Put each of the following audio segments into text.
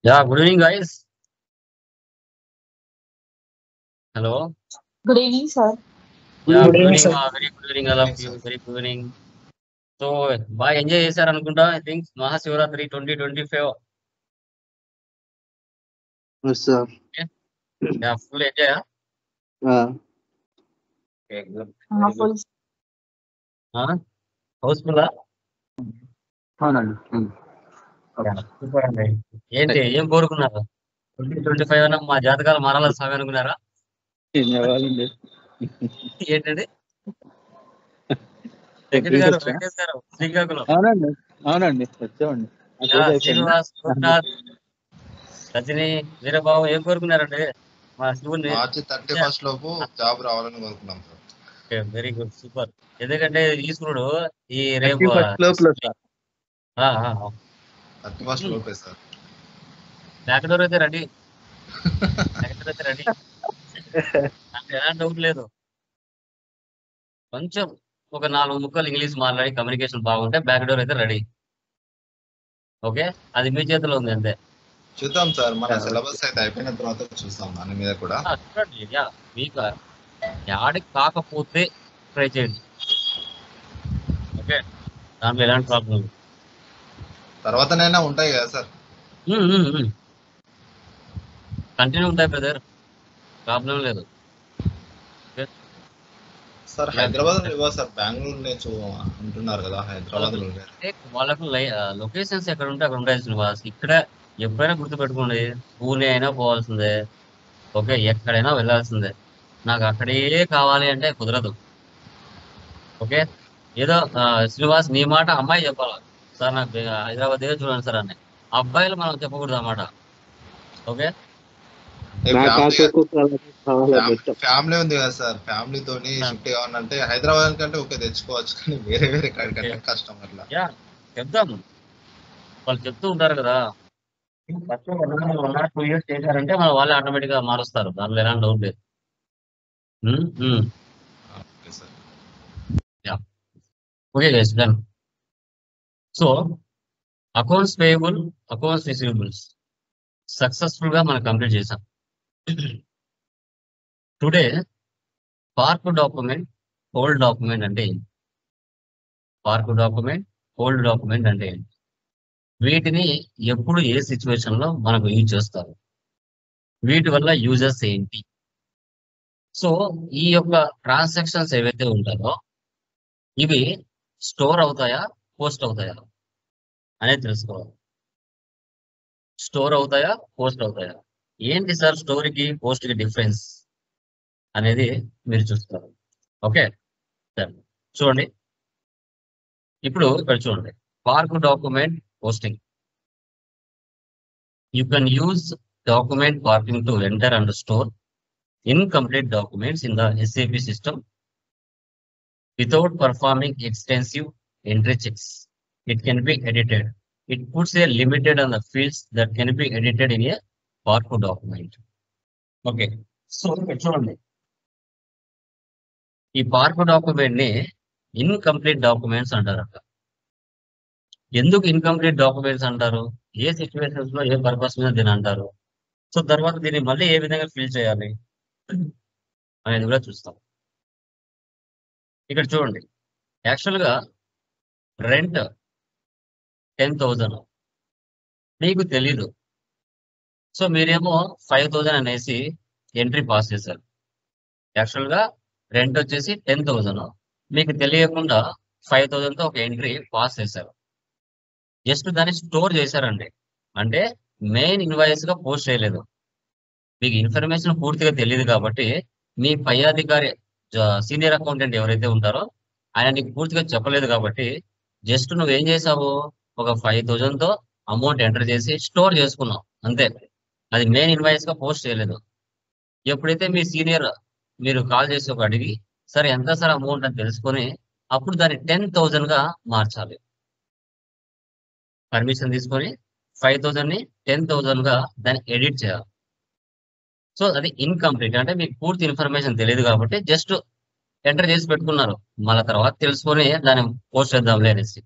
Yeah, good evening, guys. Hello. Good evening, sir. Yeah, Good good evening, evening. sir. Very good evening, all of Thanks, you. sir. Very good evening. So, బాగా enjoy చేశారు అనుకుంటా. I think Mahashivratri 2025. Yes, sir. Yeah, full enjoy. Okay, good. Very good. Full. House full అవునండి. Super అండి. ఏంటి ఏం కోరుకున్నారు 2025 అన్న మా జాతకాలు మారాల స్వామి అనుకున్నారా? ధన్యవాదాలండి. ఏంటండి వెంకట్ గారు, వెంకటేష్ గారు, శ్రీకాకుళం. అవునండి, అవునండి, వచ్చామండి. Yeah, శ్రీనివాస్, గురునాథ్, రజని, వీరబాబు ఏం కోరుకున్నారండి మా శివుని? మార్చి 31 లోపు జాబ్ రావాలని కోరుకున్నాం సార్. Very good, super. ఎందుకంటే ఈశ్వరుడు ఈ రేపు 31 లోపే సార్. బ్యాక్డోర్ అయితే రెడీ. బ్యాక్డోర్ అయితే రెడీ. నాకు ఎలాంటి డౌట్ లేదు. కొంచెం ఒక 4 ముక్కలు ఇంగ్లీష్ మాట్లాడి కమ్యూనికేషన్ బాగుంటే బ్యాక్డోర్ అయితే రెడీ. ఓకే, అది మీ చేతిలో ఉంది అంతే. చూద్దాం సార్, మన సిలబస్ అయితే అయిపోయిన తర్వాత చూస్తాం దాని మీద కూడా. చూడండి, మీకు యాడికి కాకపోతే ట్రై చేయండి. ఓకే, దాంట్లో ఎలాంటి ప్రాబ్లం లేదు. తర్వాతనైనా ఉంటాయి కదా సార్. కంటిన్యూ ఉంటాయి బ్రదర్, ప్రాబ్లం లేదు. సార్ హైదరాబాద్ లో ఇవ్వ సార్, బెంగళూరు నుంచి అంటున్నారు కదా, హైదరాబాద్ లో వాళ్ళకు లొకేషన్స్ ఎక్కడ ఉంటే అక్కడ ఉంటాయి శ్రీనివాస్. ఇక్కడ ఎప్పుడైనా గుర్తుపెట్టుకోండి, పూణే అయినా పోవాల్సిందే. ఓకే, ఎక్కడైనా వెళ్ళాల్సిందే. నాకు అక్కడే కావాలి అంటే కుదరదు. ఓకే, ఏదో శ్రీనివాస్ నీ మాట అమ్మాయి చెప్పాలి సార్, నాకు హైదరాబాద్ ఏదో చూడండి సార్ అని. అబ్బాయిలు మనం చెప్పకూడదు అన్నమాట. ఓకే, ఫ్యామిలీ ఉంది కదా సార్, ఫ్యామిలీతో షిఫ్ట్ కావాలంటే హైదరాబాద్ కంటే ఓకే తెచ్చుకోవచ్చు, కానీ వేరే వేరే కంటే కష్టం. అట్లా చెప్తాం, వాళ్ళు చెప్తూ ఉంటారు కదా. ఫస్ట్ 2 years చేశారంటే మన వాళ్ళే ఆటోమేటిక్ గా మారుస్తారు, దానిలో ఎలాంటి డౌట్ లేదు. Okay guys, done. So accounts payable, accounts receivables successful గా మనం కంప్లీట్ చేసాం. Today park document, hold document అంటే ఏంటి? పార్క్ డాక్యుమెంట్, హోల్డ్ డాక్యుమెంట్ అంటే ఏంటి? వీటిని ఎప్పుడు ఏ సిచ్యువేషన్ లో మనకు యూజ్ చేస్తారు, వీటి వల్ల యూజెస్ ఏంటి? సో ఈ యొక్క ట్రాన్సాక్షన్స్ ఏవైతే ఉంటాయో ఇవి స్టోర్ అవుతాయా, పోస్ట్ అవుతాయా అనేది తెలుసుకోవాలి. స్టోర్ అవుతాయా, పోస్ట్ అవుతాయా? ఏంటి సార్ స్టోరీకి పోస్ట్కి డిఫరెన్స్ అనేది మీరు చూస్తారు. ఓకే, చూడండి. ఇప్పుడు ఇక్కడ చూడండి, park document posting. You can use document parking to enter and store incomplete documents in the SAP system without performing extensive entry checks. It can be edited. It puts a limited on the fields that can be edited in a barcode document. Okay, so చూడండి, ఈ barcode document ని incomplete documents అంటారట. ఎందుకు incomplete documents అంటారు? ఏ situations లో ఏ purpose మీద దీని అంటారు? సో తర్వాత దీన్ని మళ్ళీ ఏ విధంగా ఫిల్ చేయాలి అనేది కూడా చూస్తాం. ఇక్కడ చూడండి, యాక్చువల్గా రెంట్ 10,000 మీకు తెలీదు. సో మీరేమో 5,000 అనేసి ఎంట్రీ పాస్ చేశారు. యాక్చువల్గా రెంట్ వచ్చేసి 10,000, మీకు తెలియకుండా 5,000తో ఒక ఎంట్రీ పాస్ చేశారు. జస్ట్ దాన్ని స్టోర్ చేశారండి, అంటే మెయిన్ ఇన్వాయిస్ గా పోస్ట్ చేయలేదు. మీకు ఇన్ఫర్మేషన్ పూర్తిగా తెలియదు కాబట్టి మీ పై అధికారి సీనియర్ అకౌంటెంట్ ఎవరైతే ఉంటారో ఆయన నీకు పూర్తిగా చెప్పలేదు కాబట్టి జస్ట్ నువ్వేం చేసావు, ఒక 5,000తో అమౌంట్ ఎంటర్ చేసి స్టోర్ చేసుకున్నావు అంతే. అది మెయిన్ ఇన్వాయిస్ గా పోస్ట్ చేయలేదు. ఎప్పుడైతే మీ సీనియర్ మీరు కాల్ చేసి ఒక అడిగి సరే ఎంత సార్ అమౌంట్ అని తెలుసుకొని అప్పుడు దాన్ని 10,000 గా మార్చాలి. పర్మిషన్ తీసుకొని 5,000 ని 10,000 గా దాన్ని ఎడిట్ చేయాలి. సో అది ఇన్కంప్లీట్, అంటే మీకు పూర్తి ఇన్ఫర్మేషన్ తెలియదు కాబట్టి జస్ట్ ఎంటర్ చేసి పెట్టుకున్నారు, మళ్ళీ తర్వాత తెలుసుకొని దాన్ని పోస్ట్ చేద్దాంలే అనేసి.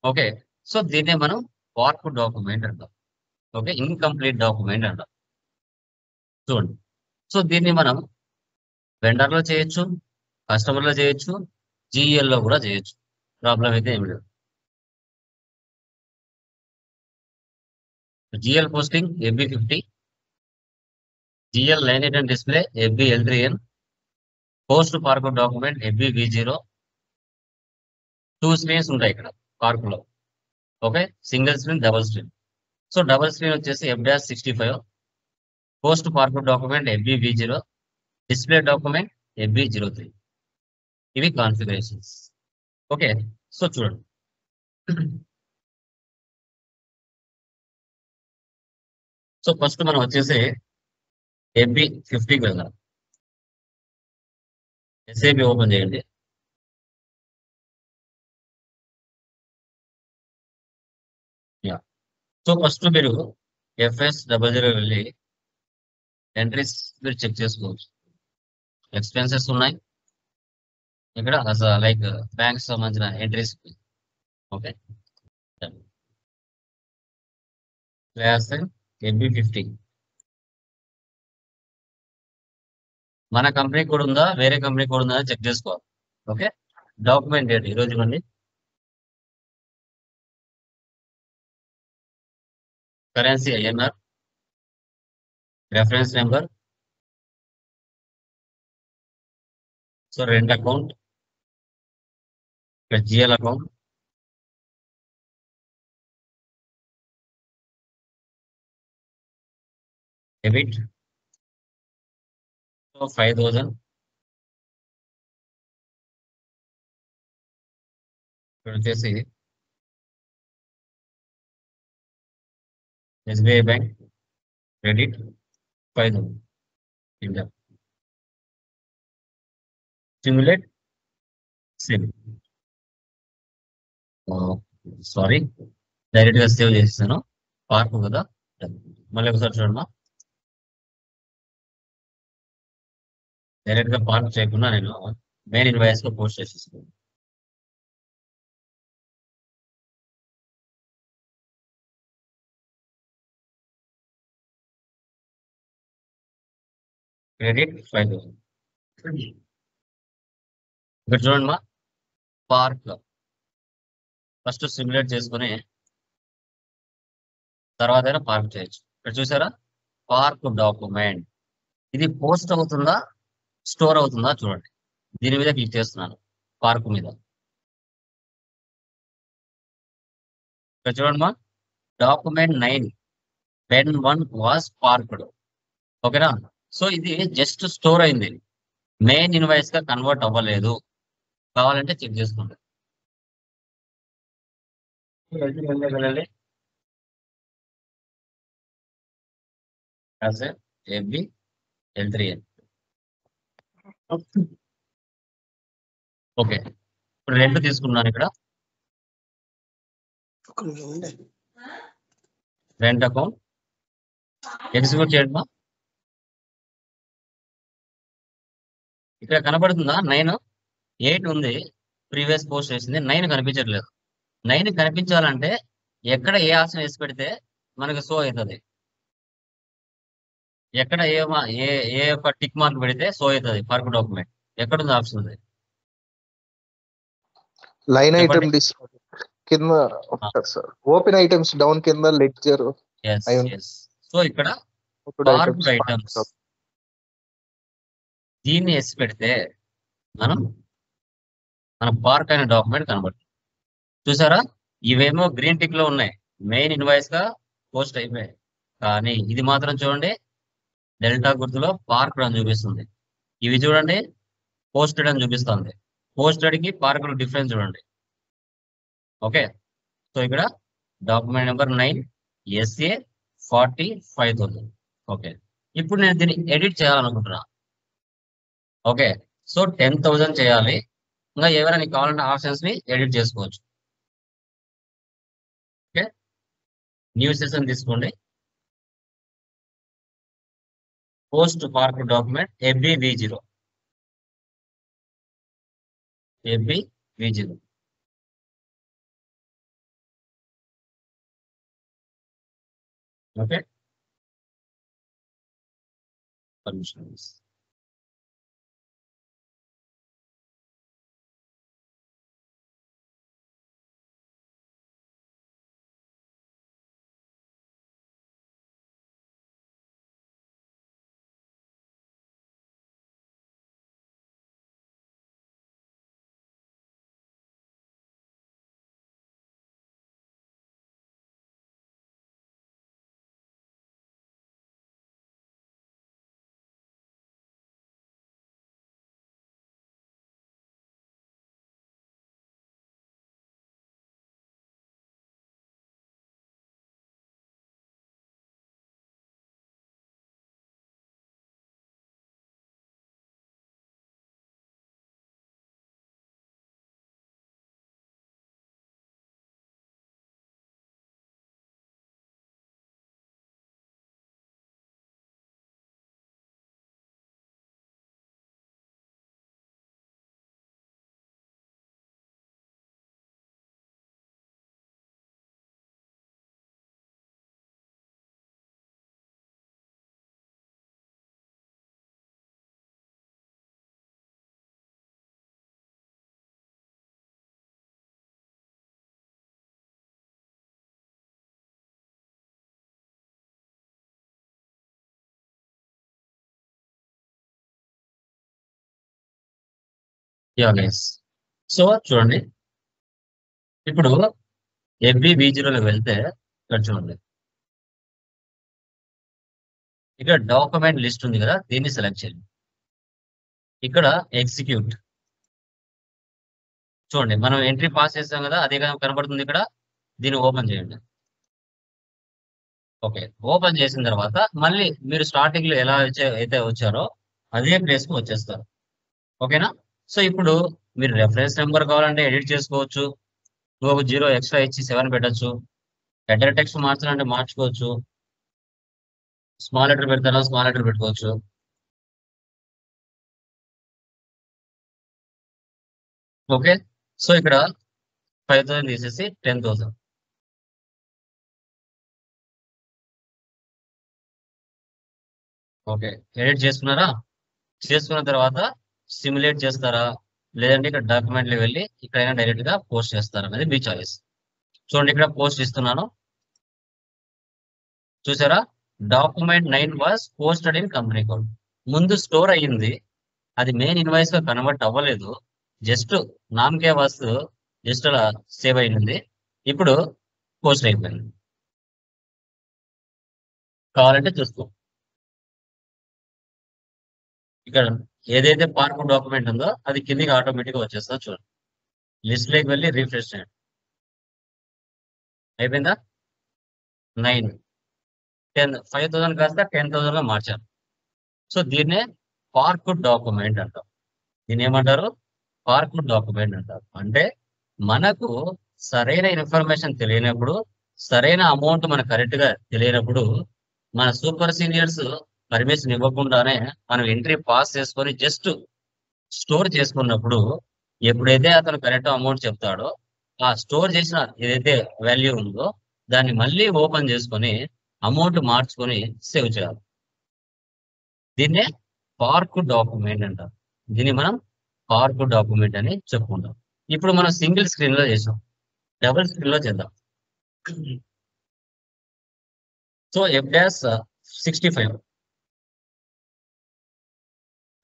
ఓకే, సో దీన్నే మనం పార్క్ డాక్యుమెంట్ అంటాం. ఓకే, ఇన్కంప్లీట్ డాక్యుమెంట్ అంట. చూడండి, సో దీన్ని మనం వెండర్లో చేయొచ్చు, కస్టమర్లో చేయొచ్చు, జీఎల్లో కూడా చేయొచ్చు. ప్రాబ్లం అయితే ఏమి లేదు. GL posting FB50, GL line item display FBL3N, post parked document FBV0. 2 screens ఉంటాయి ఇక్కడ పార్కులో. Okay, single screen, double screen. So double screen వచ్చేసి F-65, post parked document FBV0, display document FB03. ఇవి కాన్ఫిగరేషన్స్. ఓకే, సో చూడండి, so first మనం వచ్చేసి FB50కి వెళ్దాం. SAP ఓపెన్ చేయండి. సో ఫస్ట్ మీరు FS00 వెళ్ళి ఎంట్రీస్ మీరు చెక్ చేసుకోవచ్చు. ఎక్స్పెన్సెస్ ఉన్నాయి ఇక్కడ, లైక్ బ్యాంక్ సంబంధించిన ఎంట్రీస్. ఓకే, క్లాస్ FB50 మన కంపెనీ కూడా ఉందా, వేరే కంపెనీ కూడా ఉందా చెక్ చేసుకోవాలి. ఓకే, డాక్యుమెంట్ డేట్ ఈరోజు ఇవ్వండి. Currency INR, reference number. So rent account, ఇక్కడ GL అకౌంట్, డెబిట్. సో 5000. ఇక్కడ వచ్చేసి SBI బ్యాంక్ క్రెడిట్ 5000. ఇంకా స్టిమ్యులేట్ సేవ్. సారీ, డైరెక్ట్ గా సేవ్ చేసేసాను. పార్క్ కదా, మళ్ళీ ఒకసారి చూడమ్మా. డైరెక్ట్ గా పార్క్ చేయకుండా నేను మెయిన్ ఇన్వాయిస్ గా పోస్ట్ చేసేసాను. క్రెడిట్ 5000. ఇక్కడ చూడండి మా, పార్క్ ఫస్ట్ సిమ్యులేట్ చేసుకుని తర్వాత పార్క్ చేయొచ్చు. ఇక్కడ చూసారా, పార్క్ డాక్యుమెంట్. ఇది పోస్ట్ అవుతుందా, స్టోర్ అవుతుందా చూడండి. దీని మీద క్లిక్ చేస్తున్నాను, పార్క్ మీద. ఇక్కడ చూడండి మా, డాక్యుమెంట్ 9 పెన్ 1 వాస్ పార్క్డ్. ఓకేనా, సో ఇది జస్ట్ స్టోర్ అయింది, మెయిన్ ఇన్వాయిస్ గా కన్వర్ట్ అవ్వలేదు. కావాలంటే చెక్ చేసుకోండి. వెళ్ళండి, FBL3N. ఓకే, ఇప్పుడు రెంట్ తీసుకున్నాను. ఇక్కడ రెంట్ అకౌంట్ ఎగ్జిక్యూట్ చేయండి. ఇక్కడ కనబడుతుందా 9, 8 ఉంది, ప్రీవియస్ పోస్ట్ చేసింది. 9 కనిపించట్లేదు. 9 కనిపించాలంటే ఎక్కడ ఏ ఆప్షన్ వేసి పెడితే మనకి షో అవుతుంది, ఎక్కడ ఏ ఒక టిక్ మార్క్ పెడితే షో అవుతుంది పార్క్ డాక్యుమెంట్. ఎక్కడ ఉంది ఆప్షన్ ఉంది? లైన్ చెప్పండి. ఐటమ్ డిస్ప్లే కింద ఒకసారి సార్, ఓపెన్ ఐటమ్స్ డౌన్ కింద లెడ్జర్ సో ఇక్కడ పార్క్ ఐటమ్స్ దీన్ని వేసి పెడితే మన పార్క్ అయిన డాక్యుమెంట్ కనబడుతుంది. చూసారా, ఇవేమో గ్రీన్ టిక్ లో ఉన్నాయి, మెయిన్ ఇన్వాయిస్ గా పోస్ట్ అయిపోయాయి. కానీ ఇది మాత్రం చూడండి, డెల్టా గుర్తులో పార్క్ అని చూపిస్తుంది. ఇవి చూడండి, పోస్టెడ్ అని చూపిస్తుంది. పోస్టెడ్ కి పార్క్ డిఫరెన్స్ చూడండి. ఓకే, సో ఇక్కడ డాక్యుమెంట్ నెంబర్ 9 SA 45,000. ఓకే, ఇప్పుడు నేను దీన్ని ఎడిట్ చేయాలనుకుంటున్నా. ఓకే, సో 10,000 చేయాలి. ఇంకా ఏమైనా నీకు కావాలంటే ఆప్షన్స్ ని ఎడిట్ చేసుకోవచ్చు. ఓకే, న్యూ సెషన్ తీసుకోండి. Post park document FBV0. Okay, permissions. Yeah guys, so చూడండి, ఇప్పుడు FBB0 వెళ్తే ఇక్కడ చూడండి, ఇక్కడ డాక్యుమెంట్ లిస్ట్ ఉంది కదా, దీన్ని సెలెక్ట్ చేయండి. ఇక్కడ ఎగ్జిక్యూట్ చూడండి, మనం ఎంట్రీ పాస్ చేస్తాం కదా, అదే కనబడుతుంది ఇక్కడ. దీన్ని ఓపెన్ చేయండి. ఓకే, ఓపెన్ చేసిన తర్వాత మళ్ళీ మీరు స్టార్టింగ్ లో ఎలా అయితే వచ్చారో అదే ప్లేస్ కు వచ్చేస్తారు. ఓకేనా? సో ఇప్పుడు మీరు రెఫరెన్స్ నెంబర్ కావాలంటే ఎడిట్ చేసుకోవచ్చు. ఇంకొక 0 ఎక్స్ట్రా ఇచ్చి 7 పెట్టచ్చు. హెడర్ టెక్స్ట్ మార్చాలంటే మార్చుకోవచ్చు. స్మాల్ లెటర్ పెడతారా, స్మాల్ లెటర్ పెట్టుకోవచ్చు. ఓకే, సో ఇక్కడ 5,000 తీసేసి 10,000. ఓకే, ఎడిట్ చేసుకున్నారా? చేసుకున్న తర్వాత సిమ్యులేట్ చేస్తారా, లేదంటే ఇక్కడ డాక్యుమెంట్లు వెళ్ళి ఇక్కడైనా డైరెక్ట్ గా పోస్ట్ చేస్తారా అనేది మీ చాయిస్. చూడండి, ఇక్కడ పోస్ట్ ఇస్తున్నాను. చూసారా, document 9 was posted in company code. ముందు స్టోర్ అయ్యింది, అది మెయిన్ ఇన్వాయిస్ గా కన్వర్ట్ అవ్వలేదు. జస్ట్ నామకే వాస్తు జస్ట్ అలా సేవ్ అయింది. ఇప్పుడు పోస్ట్ అయిపోయింది. కావాలంటే చూసుకో, ఇక్కడ ఏదైతే పార్క్ డాక్యుమెంట్ ఉందో అది కిందికి ఆటోమేటిక్ గా వచ్చేస్తుందో చూడండి. లిస్ట్ లోకి వెళ్ళి రిఫ్రెష్ చేయండి. అయిపోయిందా? 9 10 5,000 కాస్త 10,000 గా మార్చారు. సో దీన్నే పార్క్ డాక్యుమెంట్ అంటారు. దీన్ని ఏమంటారు? పార్క్ డాక్యుమెంట్ అంటారు. అంటే మనకు సరైన ఇన్ఫర్మేషన్ తెలియనప్పుడు, సరైన అమౌంట్ మనకు కరెక్ట్ గా తెలియనప్పుడు, మన సూపర్ సీనియర్స్ పర్మిషన్ ఇవ్వకుండానే మనం ఎంట్రీ పాస్ చేసుకొని జస్ట్ స్టోర్ చేసుకున్నప్పుడు, ఎప్పుడైతే అతను కరెక్ట్ అమౌంట్ చెప్తాడో ఆ స్టోర్ చేసిన ఏదైతే వాల్యూ ఉందో దాన్ని మళ్ళీ ఓపెన్ చేసుకొని అమౌంట్ మార్చుకొని సేవ్ చేయాలి. దీన్నే పార్క్ డాక్యుమెంట్ అంటారు. దీన్ని మనం పార్క్ డాక్యుమెంట్ అని చెప్పుకుంటాం. ఇప్పుడు మనం సింగిల్ స్క్రీన్ లో చేసాం, డబుల్ స్క్రీన్ లో చేద్దాం. సో F-65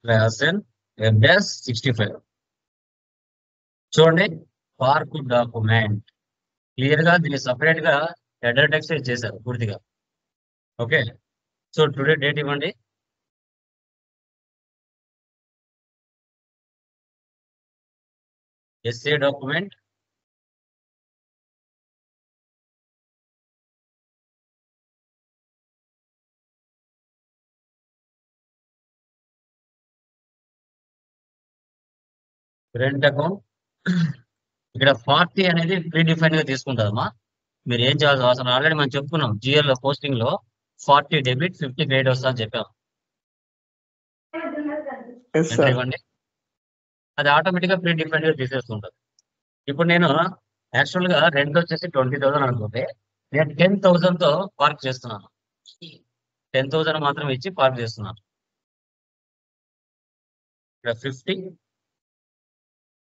F-65 చూడండి, పార్క్ డాక్యుమెంట్ క్లియర్ గా దీన్ని సపరేట్ గా హెడర్ టెక్స్ట్ చేశారు పూర్తిగా. ఓకే, సో టుడే డేట్ ఇవ్వండి. SA document rent account. ఇక్కడ 40 అనేది ప్రీ డిఫైన్ గా తీసుకుంటారమ్మా. మీరు ఏం చేయాల్సిన అవసరం, ఆల్రెడీ మనం చెప్పుకున్నాం జిఎల్ లో పోస్టింగ్ లో 40 డెబిట్ 50 క్రెడిట్ వస్తా అని చెప్పాం. ఇవ్వండి, అది ఆటోమేటిక్ గా ప్రీ డిఫైన్ గా తీసేస్తుంటది. ఇప్పుడు నేను యాక్చువల్ గా రెంట్ వచ్చేసి 20,000 అనుకుంటే నేను 10,000 తో పార్క్ చేస్తున్నాను. 10,000 మాత్రం ఇచ్చి పార్క్ చేస్తున్నాను. ఇక్కడ 50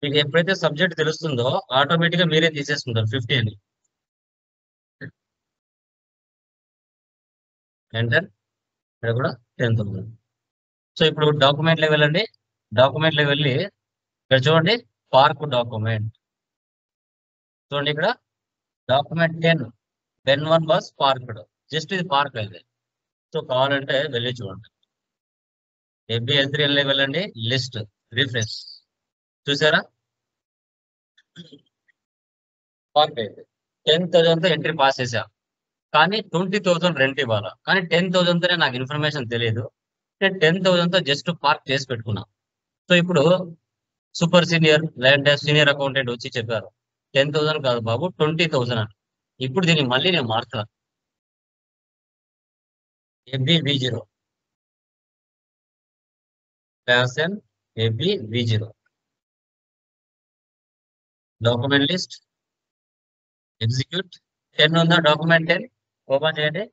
మీకు ఎప్పుడైతే సబ్జెక్ట్ తెలుస్తుందో ఆటోమేటిక్ గా మీరే తీసేసుకుంటారు 50 అని. ఎంటర్. ఇక్కడ కూడా 10,000. సో ఇప్పుడు డాక్యుమెంట్ లెవెల్ అండి. డాక్యుమెంట్ లెవెల్ వెళ్ళి ఇక్కడ చూడండి పార్క్ డాక్యుమెంట్. చూడండి ఇక్కడ document 10 pen 1 was parked. Just ఇది పార్క్ అయితే. సో కావాలంటే వెళ్ళి చూడండి. FBL3 లెవెల్ అండి. లిస్ట్ రిఫ్రెష్ చూసారా పార్క్ అయితే 10,000తో ఎంట్రీ పాస్ చేసా. కానీ 20,000 రెంట్ ఇవ్వాలా. కానీ 10,000తోనే నాకు ఇన్ఫర్మేషన్ తెలియదు. నేను 10,000తో జస్ట్ పార్క్ చేసి పెట్టుకున్నా. సో ఇప్పుడు సూపర్ సీనియర్ లేదంటే సీనియర్ అకౌంటెంట్ వచ్చి చెప్పారు 10,000 కాదు బాబు 20,000 అని. ఇప్పుడు దీన్ని మళ్ళీ నేను మార్చలా. FBV0 fashion FBV0 document list execute. 10 ఉందా డాక్యుమెంట్ 10 ఓపెన్ చేయండి.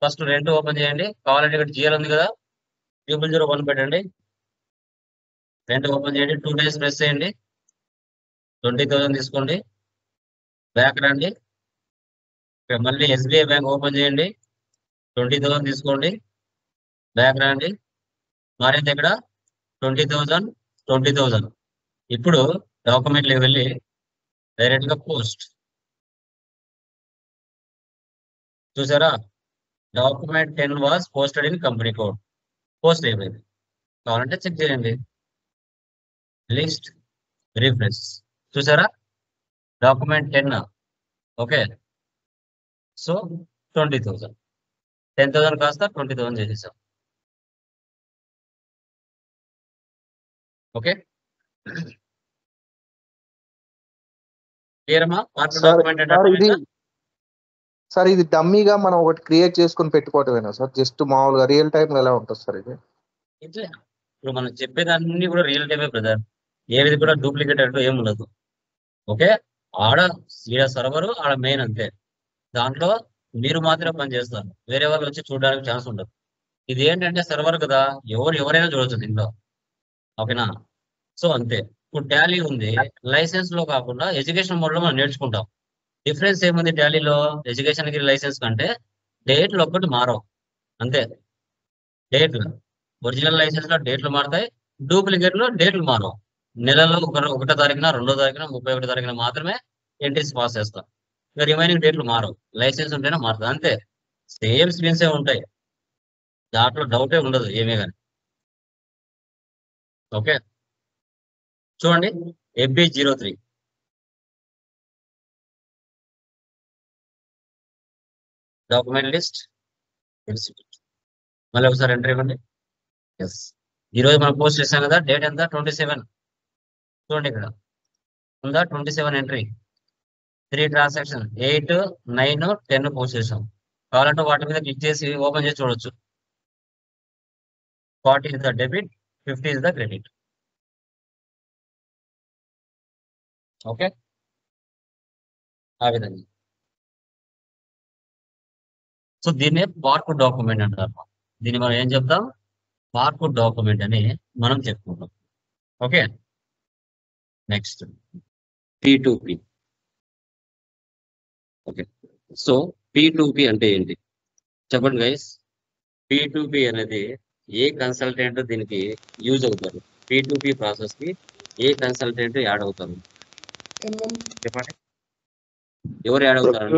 ఫస్ట్ రెంట్ ఓపెన్ చేయండి. కావాలంటే ఇక్కడ GL ఉంది కదా 001 పెట్టండి. రెంట్ ఓపెన్ చేయండి. 2 days ప్రెస్ చేయండి. 20,000 తీసుకోండి. బ్యాక్ రండి. ఇక్కడ మళ్ళీ SBI బ్యాంక్ ఓపెన్ చేయండి. 20,000 తీసుకోండి. బ్యాక్ రండి. మారింది ఇక్కడ 20,000. ఇప్పుడు డాక్యుమెంట్ లోకి వెళ్ళి డైరెక్ట్ గా పోస్ట్ చూసారా document 10 was posted in company code. Post అయిపోయింది. కావాలంటే చెక్ చేయండి. లిస్ట్ రిఫ్రెష్ చూసారా డాక్యుమెంట్ 10. ఓకే సో 20,000 10,000 కాస్త 20,000 చేసేసాం. ఓకే క్లియరమ్మా పార్ట్ డాక్యుమెంట్ ఇది సార్ ఇది డమ్మీగా మనం ఒకటి క్రియేట్ చేసుకుని పెట్టుకోవటమేనా సార్? జస్ట్ మామూలుగా రియల్ టైం ఎలా ఉంటుంది సార్ ఇది? ఇట్లా ఇప్పుడు మనం చెప్పేదాన్ని కూడా రియల్ టైమే బ్రదర్. ఏది కూడా డూప్లికేట్ అంటూ ఏమి ఉండదు. ఓకే ఆడ సర్వర్ ఆడ మెయిన్ అంతే. దాంట్లో మీరు మాత్రమే పని చేస్తారు. వేరే వాళ్ళు వచ్చి చూడడానికి ఛాన్స్ ఉండదు. ఇది ఏంటంటే సర్వర్ కదా ఎవరైనా చూడొచ్చు దీంట్లో. ఓకేనా సో అంతే. ఇప్పుడు టాలీ ఉంది లైసెన్స్ లో కాకుండా ఎడ్యుకేషన్ మోడ్ లో మనం నేర్చుకుంటాం. డిఫరెన్స్ ఏముంది టాలీలో ఎడ్యుకేషన్ కి లైసెన్స్ కంటే డేట్లు ఒక్కటి మారవు అంతే. డేట్లు ఒరిజినల్ లైసెన్స్ లో డేట్లు మారుతాయి. డూప్లికేట్ లో డేట్లు మారవు. నెలలో 1వ తారీఖున 2వ తారీఖున 31వ తారీఖున మాత్రమే ఎంట్రీస్ పాస్ చేస్తాం. ఇక రిమైనింగ్ డేట్లు మారవు. లైసెన్స్ ఉంటేనే మారుతుంది అంతే. సేమ్ స్క్రీన్సే ఉంటాయి. దాంట్లో డౌటే ఉండదు ఏమీ కానీ. ఓకే చూడండి FB03 డాక్యుమెంట్ లిస్ట్ మళ్ళీ ఒకసారి ఎంట్రీ ఇవ్వండి. ఎస్ ఈరోజు మనం పోస్ట్ చేసాం కదా డేట్ ఎంత 27. చూడండి ఇక్కడ ఉందా 27 ఎంట్రీ 3 ట్రాన్సాక్షన్ 8, 9, 10 పోస్ట్ చేసాం. కావాలంటే వాటి మీద క్లిక్ చేసి ఓపెన్ చేసి చూడొచ్చు. 40 is the debit, 50 is the credit. Okay ఆ విధంగా. సో దీన్నే బార్కోడ్ డాక్యుమెంట్ అంటారు. దీన్ని మనం ఏం చెప్తాం బార్కోడ్ డాక్యుమెంట్ అని మనం చెప్పుకుంటాం. Okay next P2P. Okay so P2P అంటే ఏంటి చెప్పండి గైస్. P2P అనేది ఏ కన్సల్టెంట్ దీనికి యూజ్ అవుతారు? P2P ప్రాసెస్ కి ఏ కన్సల్టెంట్ యాడ్ అవుతారు చెప్పండి. ఎవరు యాడ్ అవుతారు?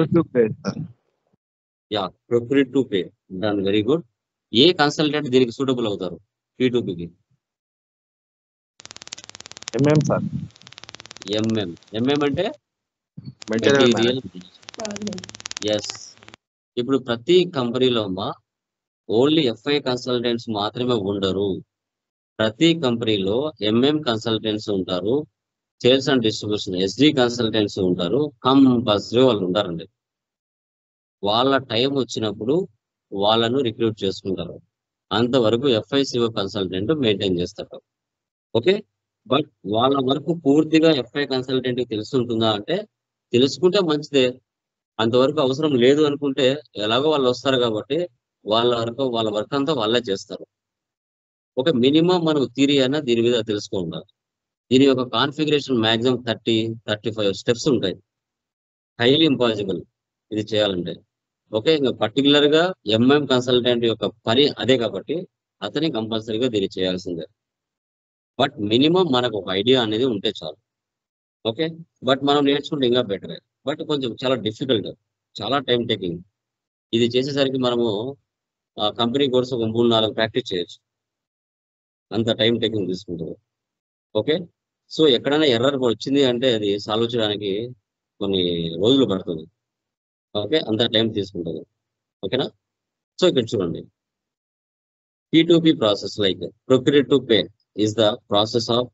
Yeah procure to pay. Done very good. A consultant దీనికి సూటబుల్ అవుతారు P2Pకి? సార్ MM అంటే మెటీరియల్. ఎస్ ఇప్పుడు ప్రతి కంపెనీలో ఓన్లీ FI కన్సల్టెంట్స్ మాత్రమే ఉండరు. ప్రతి కంపెనీలో MM కన్సల్టెంట్స్ ఉంటారు. Sales and distribution SD consultants ఉంటారు. కంపల్సరీ వాళ్ళు ఉంటారండి. వాళ్ళ టైం వచ్చినప్పుడు వాళ్ళను రిక్రూట్ చేసుకుంటారు. అంతవరకు FICO కన్సల్టెంట్ మెయింటైన్ చేస్తారు. ఓకే బట్ వాళ్ళ వరకు పూర్తిగా FI కన్సల్టెంట్ తెలుసుంటుందా అంటే తెలుసుకుంటే మంచిదే. అంతవరకు అవసరం లేదు అనుకుంటే ఎలాగో వాళ్ళు వస్తారు కాబట్టి వాళ్ళ వర్క్ అంతా వాళ్ళే చేస్తారు. ఒక మినిమం మనకు థియరీ అయినా దీని మీద తెలుసుకుంటారు. దీని యొక్క కాన్ఫిగరేషన్ మాక్సిమం 35 స్టెప్స్ ఉంటాయి. హైలీ ఇంపాసిబుల్ ఇది చేయాలంటే. ఓకే, ఇంకా పర్టికులర్ గా ఎంఎం కన్సల్టెంట్ యొక్క పని అదే కాబట్టి అతని కంపల్సరీగా దీన్ని చేయాల్సిందే. బట్ మినిమం మనకు ఒక ఐడియా అనేది ఉంటే చాలు. ఓకే, బట్ మనం నేర్చుకుంటే ఇంకా బెటర్. బట్ కొంచెం చాలా డిఫికల్ట్, చాలా టైం టేకింగ్. ఇది చేసేసరికి మనము ఆ కంపెనీ కోర్స్ ఒక 3-4 ప్రాక్టీస్ చేయొచ్చు, అంత టైం టేకింగ్ తీసుకుంటుంది. ఓకే, సో ఎక్కడైనా ఎర్రర్ వచ్చింది అంటే అది సాల్వ్ చేయడానికి కొన్ని రోజులు పడుతుంది. ఓకే, అంత టైం తీసుకుంటుంది. ఓకేనా? సో ఇక్కడ చూడండి, P2P process like procure to pay is the process of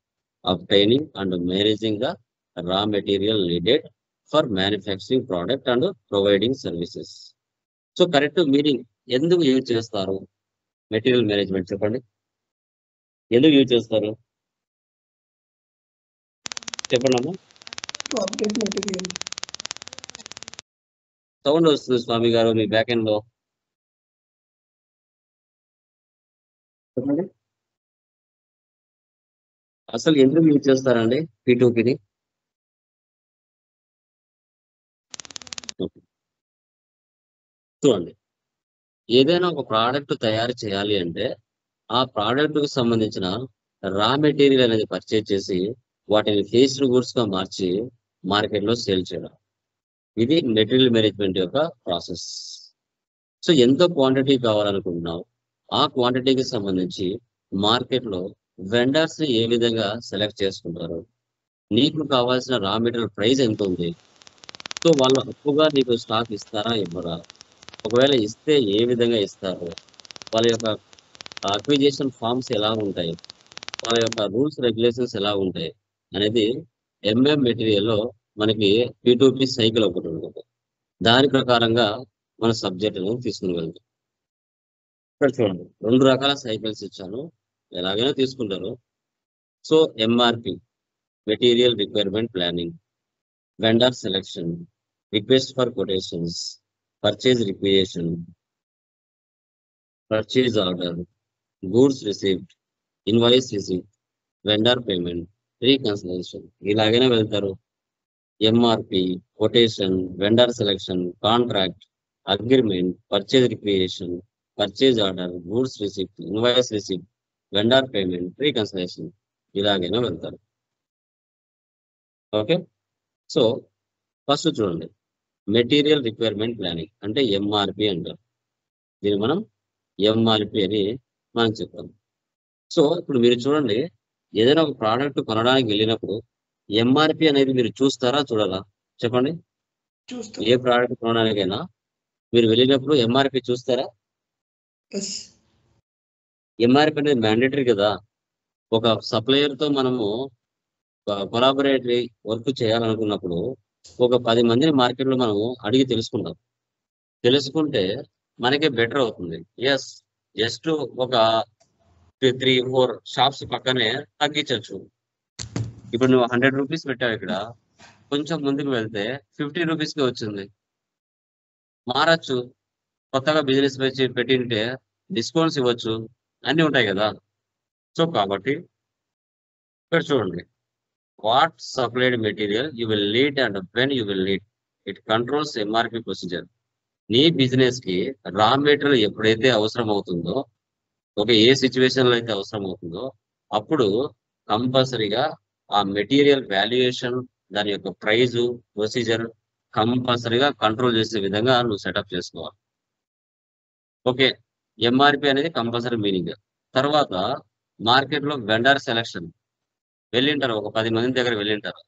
obtaining and managing the raw material needed for manufacturing product and providing services. So correct meaning ఎందుకు యూజ్ చేస్తారు? మెటీరియల్ మేనేజ్మెంట్ చెప్పండి, ఎందుకు use చేస్తారు చెప్పండి అమ్మా. Sound వస్తుంది స్వామి గారు మీ back end లో. చెప్పండి, అసలు ఎందుకు యూజ్ చేస్తారండి P2Pని? చూడండి, ఏదైనా ఒక ప్రోడక్ట్ తయారు చేయాలి అంటే ఆ ప్రోడక్ట్ కు సంబంధించిన రా మెటీరియల్ అనేది పర్చేజ్ చేసి వాటిని ఫినిష్డ్ గూడ్స్ గా మార్చి మార్కెట్ లో సేల్ చేయడం, ఇది మెటీరియల్ మేనేజ్మెంట్ యొక్క ప్రాసెస్. సో ఎంత క్వాంటిటీ కావాలనుకుంటున్నావు ఆ క్వాంటిటీకి సంబంధించి మార్కెట్ లో వెండర్స్ ఏ విధంగా సెలెక్ట్ చేసుకుంటారు, నీకు కావాల్సిన రా మెటీరియల్ ప్రైస్ ఎంత ఉంది, సో వాళ్ళు అప్పుగా నీకు స్టాక్ ఇస్తారా ఇవ్వరా, ఒకవేళ ఇస్తే ఏ విధంగా ఇస్తారు, వాళ్ళ యొక్క అక్విజిషన్ ఫార్మ్స్ ఎలా ఉంటాయి, వాళ్ళ యొక్క రూల్స్ రెగ్యులేషన్స్ ఎలా ఉంటాయి అనేది ఎంఎం మెటీరియల్లో మనకి P2P సైకిల్ ఒకటి ఉంటుంది. దాని ప్రకారంగా మన సబ్జెక్ట్ అనేది తీసుకుని వెళ్తాం. ఇక్కడ చూడండి, 2 రకాల సైకిల్స్ ఇచ్చాను, ఎలాగైనా తీసుకుంటారు. So MRP, material requirement planning, vendor selection, request for quotations, purchase requisition, purchase order, goods received, invoice received, vendor payment, reconciliation, ఇలాగైనా వెళ్తారు. MRP, quotation, vendor selection, contract, agreement, purchase requisition, purchase order, goods receipt, invoice receipt, vendor payment, reconciliation, ఇలాగైనా వెళ్తారు. Okay, so first చూడండి, material requirement planning అంటే MRP అంటారు. దీన్ని మనం MRP అని మనం చెప్తాం. సో ఇప్పుడు మీరు చూడండి, ఏదైనా ఒక ప్రోడక్ట్ కొనడానికి వెళ్ళినప్పుడు ఎంఆర్పి అనేది మీరు చూస్తారా చూడాలా చెప్పండి? ఏ ప్రోడక్ట్ కొనడానికైనా మీరు వెళ్ళినప్పుడు ఎంఆర్పి చూస్తారా? ఎంఆర్పి అనేది మ్యాండేటరీ కదా. ఒక సప్లయర్ తో మనము కొలాబరేటరీ వర్క్ చేయాలనుకున్నప్పుడు ఒక 10 మందిని మార్కెట్ లో మనము అడిగి తెలుసుకుంటాం. తెలుసుకుంటే మనకే బెటర్ అవుతుంది. ఎస్, జస్ట్ ఒక 3-4 షాప్స్ పక్కనే తగ్గించవచ్చు. ఇప్పుడు నువ్వు 100 రూపీస్ పెట్టావు, ఇక్కడ కొంచెం ముందుకు వెళ్తే 50 రూపీస్కి వచ్చింది, మారచ్చు. కొత్తగా బిజినెస్ పెట్టింటే డిస్కౌంట్స్ ఇవ్వచ్చు, అన్ని ఉంటాయి కదా. సో కాబట్టి ఇక్కడ చూడండి, what supplied material you will need and when you will need, it controls MRP procedure. నీ బిజినెస్ కి రా మెటీరియల్ ఎప్పుడైతే అవసరం అవుతుందో, ఏ సిచ్యువేషన్ లో అయితే అవసరం అవుతుందో అప్పుడు కంపల్సరీగా ఆ మెటీరియల్ వాల్యుయేషన్, దాని యొక్క ప్రైజు, ప్రొసీజర్ కంపల్సరీగా కంట్రోల్ చేసే విధంగా నువ్వు సెటప్ చేసుకోవాలి. ఓకే, ఎంఆర్పి అనేది కంపల్సరీ మీనింగ్. తర్వాత మార్కెట్ లో వెండర్ సెలెక్షన్, వెళ్ళింటారు, ఒక 10 మంది దగ్గర వెళ్ళింటారు.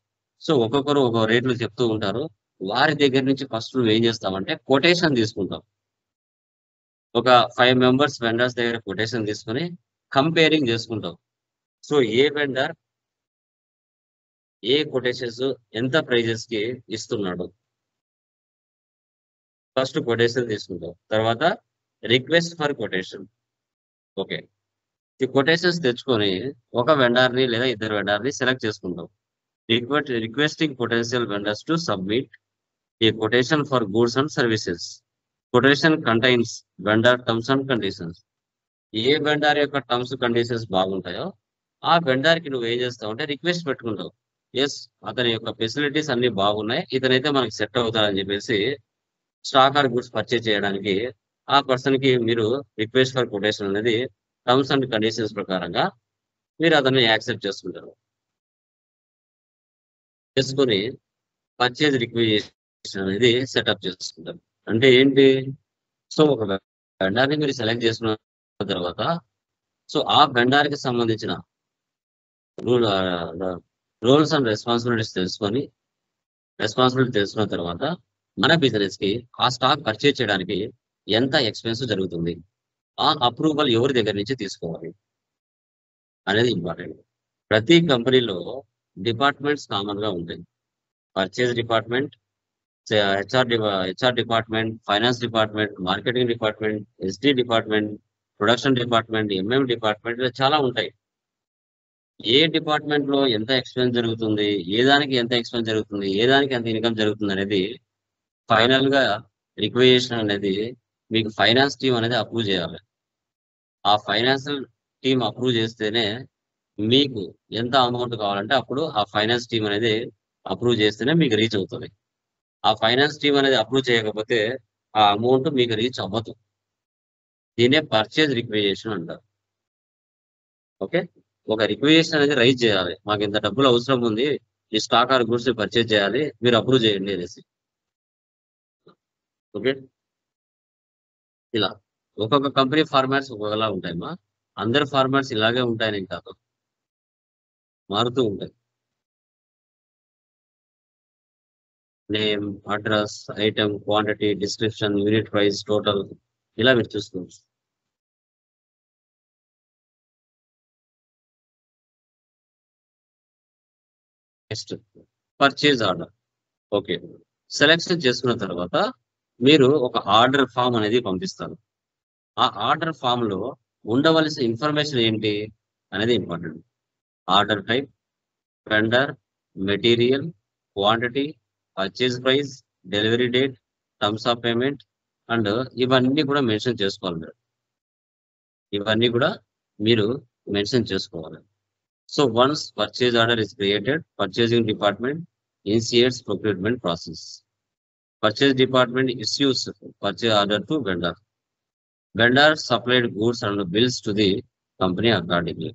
సో ఒక్కొక్కరు ఒక రేట్లు చెప్తూ ఉంటారు. వారి దగ్గర నుంచి ఫస్ట్ నువ్వు ఏం చేస్తామంటే కొటేషన్ తీసుకుంటాం. ఒక 5 మెంబర్స్ వెండర్స్ దగ్గర కొటేషన్ తీసుకుని కంపేరింగ్ చేసుకుంటాం. సో ఏ వెండర్ ఏ కొటేషన్స్ ఎంత ప్రైజెస్ కి ఇస్తున్నాడు, ఫస్ట్ కొటేషన్ తీసుకుంటాం. తర్వాత రిక్వెస్ట్ ఫర్ కొటేషన్. ఓకే, ఈ కొటేషన్స్ తెచ్చుకొని ఒక వెండర్ని లేదా 2 వెండర్ని సెలెక్ట్ చేసుకుంటాం. Requesting potential vendors to submit A quotation for goods and services. Quotation contains vendor terms and conditions. A vendor యొక్క టర్మ్స్ కండిషన్స్ బాగుంటాయో ఆ వెండర్ కి నువ్వు ఏం చేస్తావు అంటే రిక్వెస్ట్ పెట్టుకుంటావు. ఎస్, అతని యొక్క ఫెసిలిటీస్ అన్ని బాగున్నాయి, ఇతనైతే మనకి సెట్ అవుతారని చెప్పేసి స్టాక్ ఆర్ గుడ్స్ పర్చేజ్ చేయడానికి ఆ పర్సన్ కి మీరు రిక్వెస్ట్ ఫర్ కొటేషన్ అనేది టర్మ్స్ అండ్ కండిషన్స్ ప్రకారంగా మీరు అతన్ని యాక్సెప్ట్ చేసుకుంటారు. చేసుకొని పర్చేజ్ రిక్వెస్ట్ అనేది సెటప్ చేసుకుంటారు. అంటే ఏంటి? సో ఒక వెండర్ ని మీరు సెలెక్ట్ చేసుకున్న తర్వాత సో ఆ వెండర్ కి సంబంధించిన రోల్స్ అండ్ రెస్పాన్సిబిలిటీస్ తెలుసుకున్న తర్వాత మన బిజినెస్ కి ఆ స్టాక్ పర్చేజ్ చేయడానికి ఎంత ఎక్స్పెన్స్ జరుగుతుంది, ఆ అప్రూవల్ ఎవరి దగ్గర నుంచి తీసుకోవాలి అనేది ఇంపార్టెంట్. ప్రతి కంపెనీలో డిపార్ట్మెంట్స్ కామన్ గా ఉంటాయి. Purchase department, HR department, finance department, marketing department, SD department, production department, MM department, ఇలా చాలా ఉంటాయి. ఏ డిపార్ట్మెంట్ లో ఎంత ఎక్స్పెన్స్ జరుగుతుంది, ఏ దానికి ఎంత ఎక్స్పెన్స్ జరుగుతుంది, ఏ దానికి ఎంత ఇన్కమ్ జరుగుతుంది అనేది ఫైనల్ గా రిక్వెషన్ అనేది మీకు ఫైనాన్స్ టీమ్ అనేది అప్రూవ్ చేయాలి. ఆ ఫైనాన్షియల్ టీమ్ అప్రూవ్ చేస్తేనే మీకు ఎంత అమౌంట్ కావాలంటే అప్పుడు ఆ ఫైనాన్స్ టీమ్ అనేది అప్రూవ్ చేస్తేనే మీకు రీచ్ అవుతుంది. ఆ ఫైనాన్స్ టీమ్ అనేది అప్రూవ్ చేయకపోతే ఆ అమౌంట్ మీకు రీచ్ అవ్వదు. దీనే పర్చేజ్ రిక్వెషన్ అంటారు. ఓకే, ఒక రిక్వెషన్ అనేది రైజ్ చేయాలి. మాకు ఇంత డబ్బులు అవసరం ఉంది, ఈ స్టాక్ ఆర్ గూడ్స్ పర్చేజ్ చేయాలి, మీరు అప్రూవ్ చేయండి అనేసి. ఓకే, ఇలా ఒక్కొక్క కంపెనీ ఫార్మాట్స్ ఒక్కొక్కలా ఉంటాయమ్మా. అందరి ఫార్మాట్స్ ఇలాగే ఉంటాయని కాదు, మారుతూ ఉంటాయి. Name, address, item, quantity, description, unit price, total, ఇలా మీరు చూసుకోవచ్చు. Next purchase order. Okay, selection చేసుకున్న తర్వాత మీరు ఒక ఆర్డర్ ఫామ్ అనేది పంపిస్తారు. ఆ ఆర్డర్ ఫామ్ లో ఉండవలసిన ఇన్ఫర్మేషన్ ఏంటి అనేది important. Order type, vendor, material, quantity, purchase price, delivery date, terms of payment and ఇవన్నీ కూడా మెన్షన్ చేసుకోవాలి. ఇవన్నీ కూడా మీరు మెన్షన్ చేసుకోవాలి. So once purchase order is created, purchasing department initiates procurement process. Purchase department issues purchase order to vendor. Vendor supplied goods and bills to the company accordingly.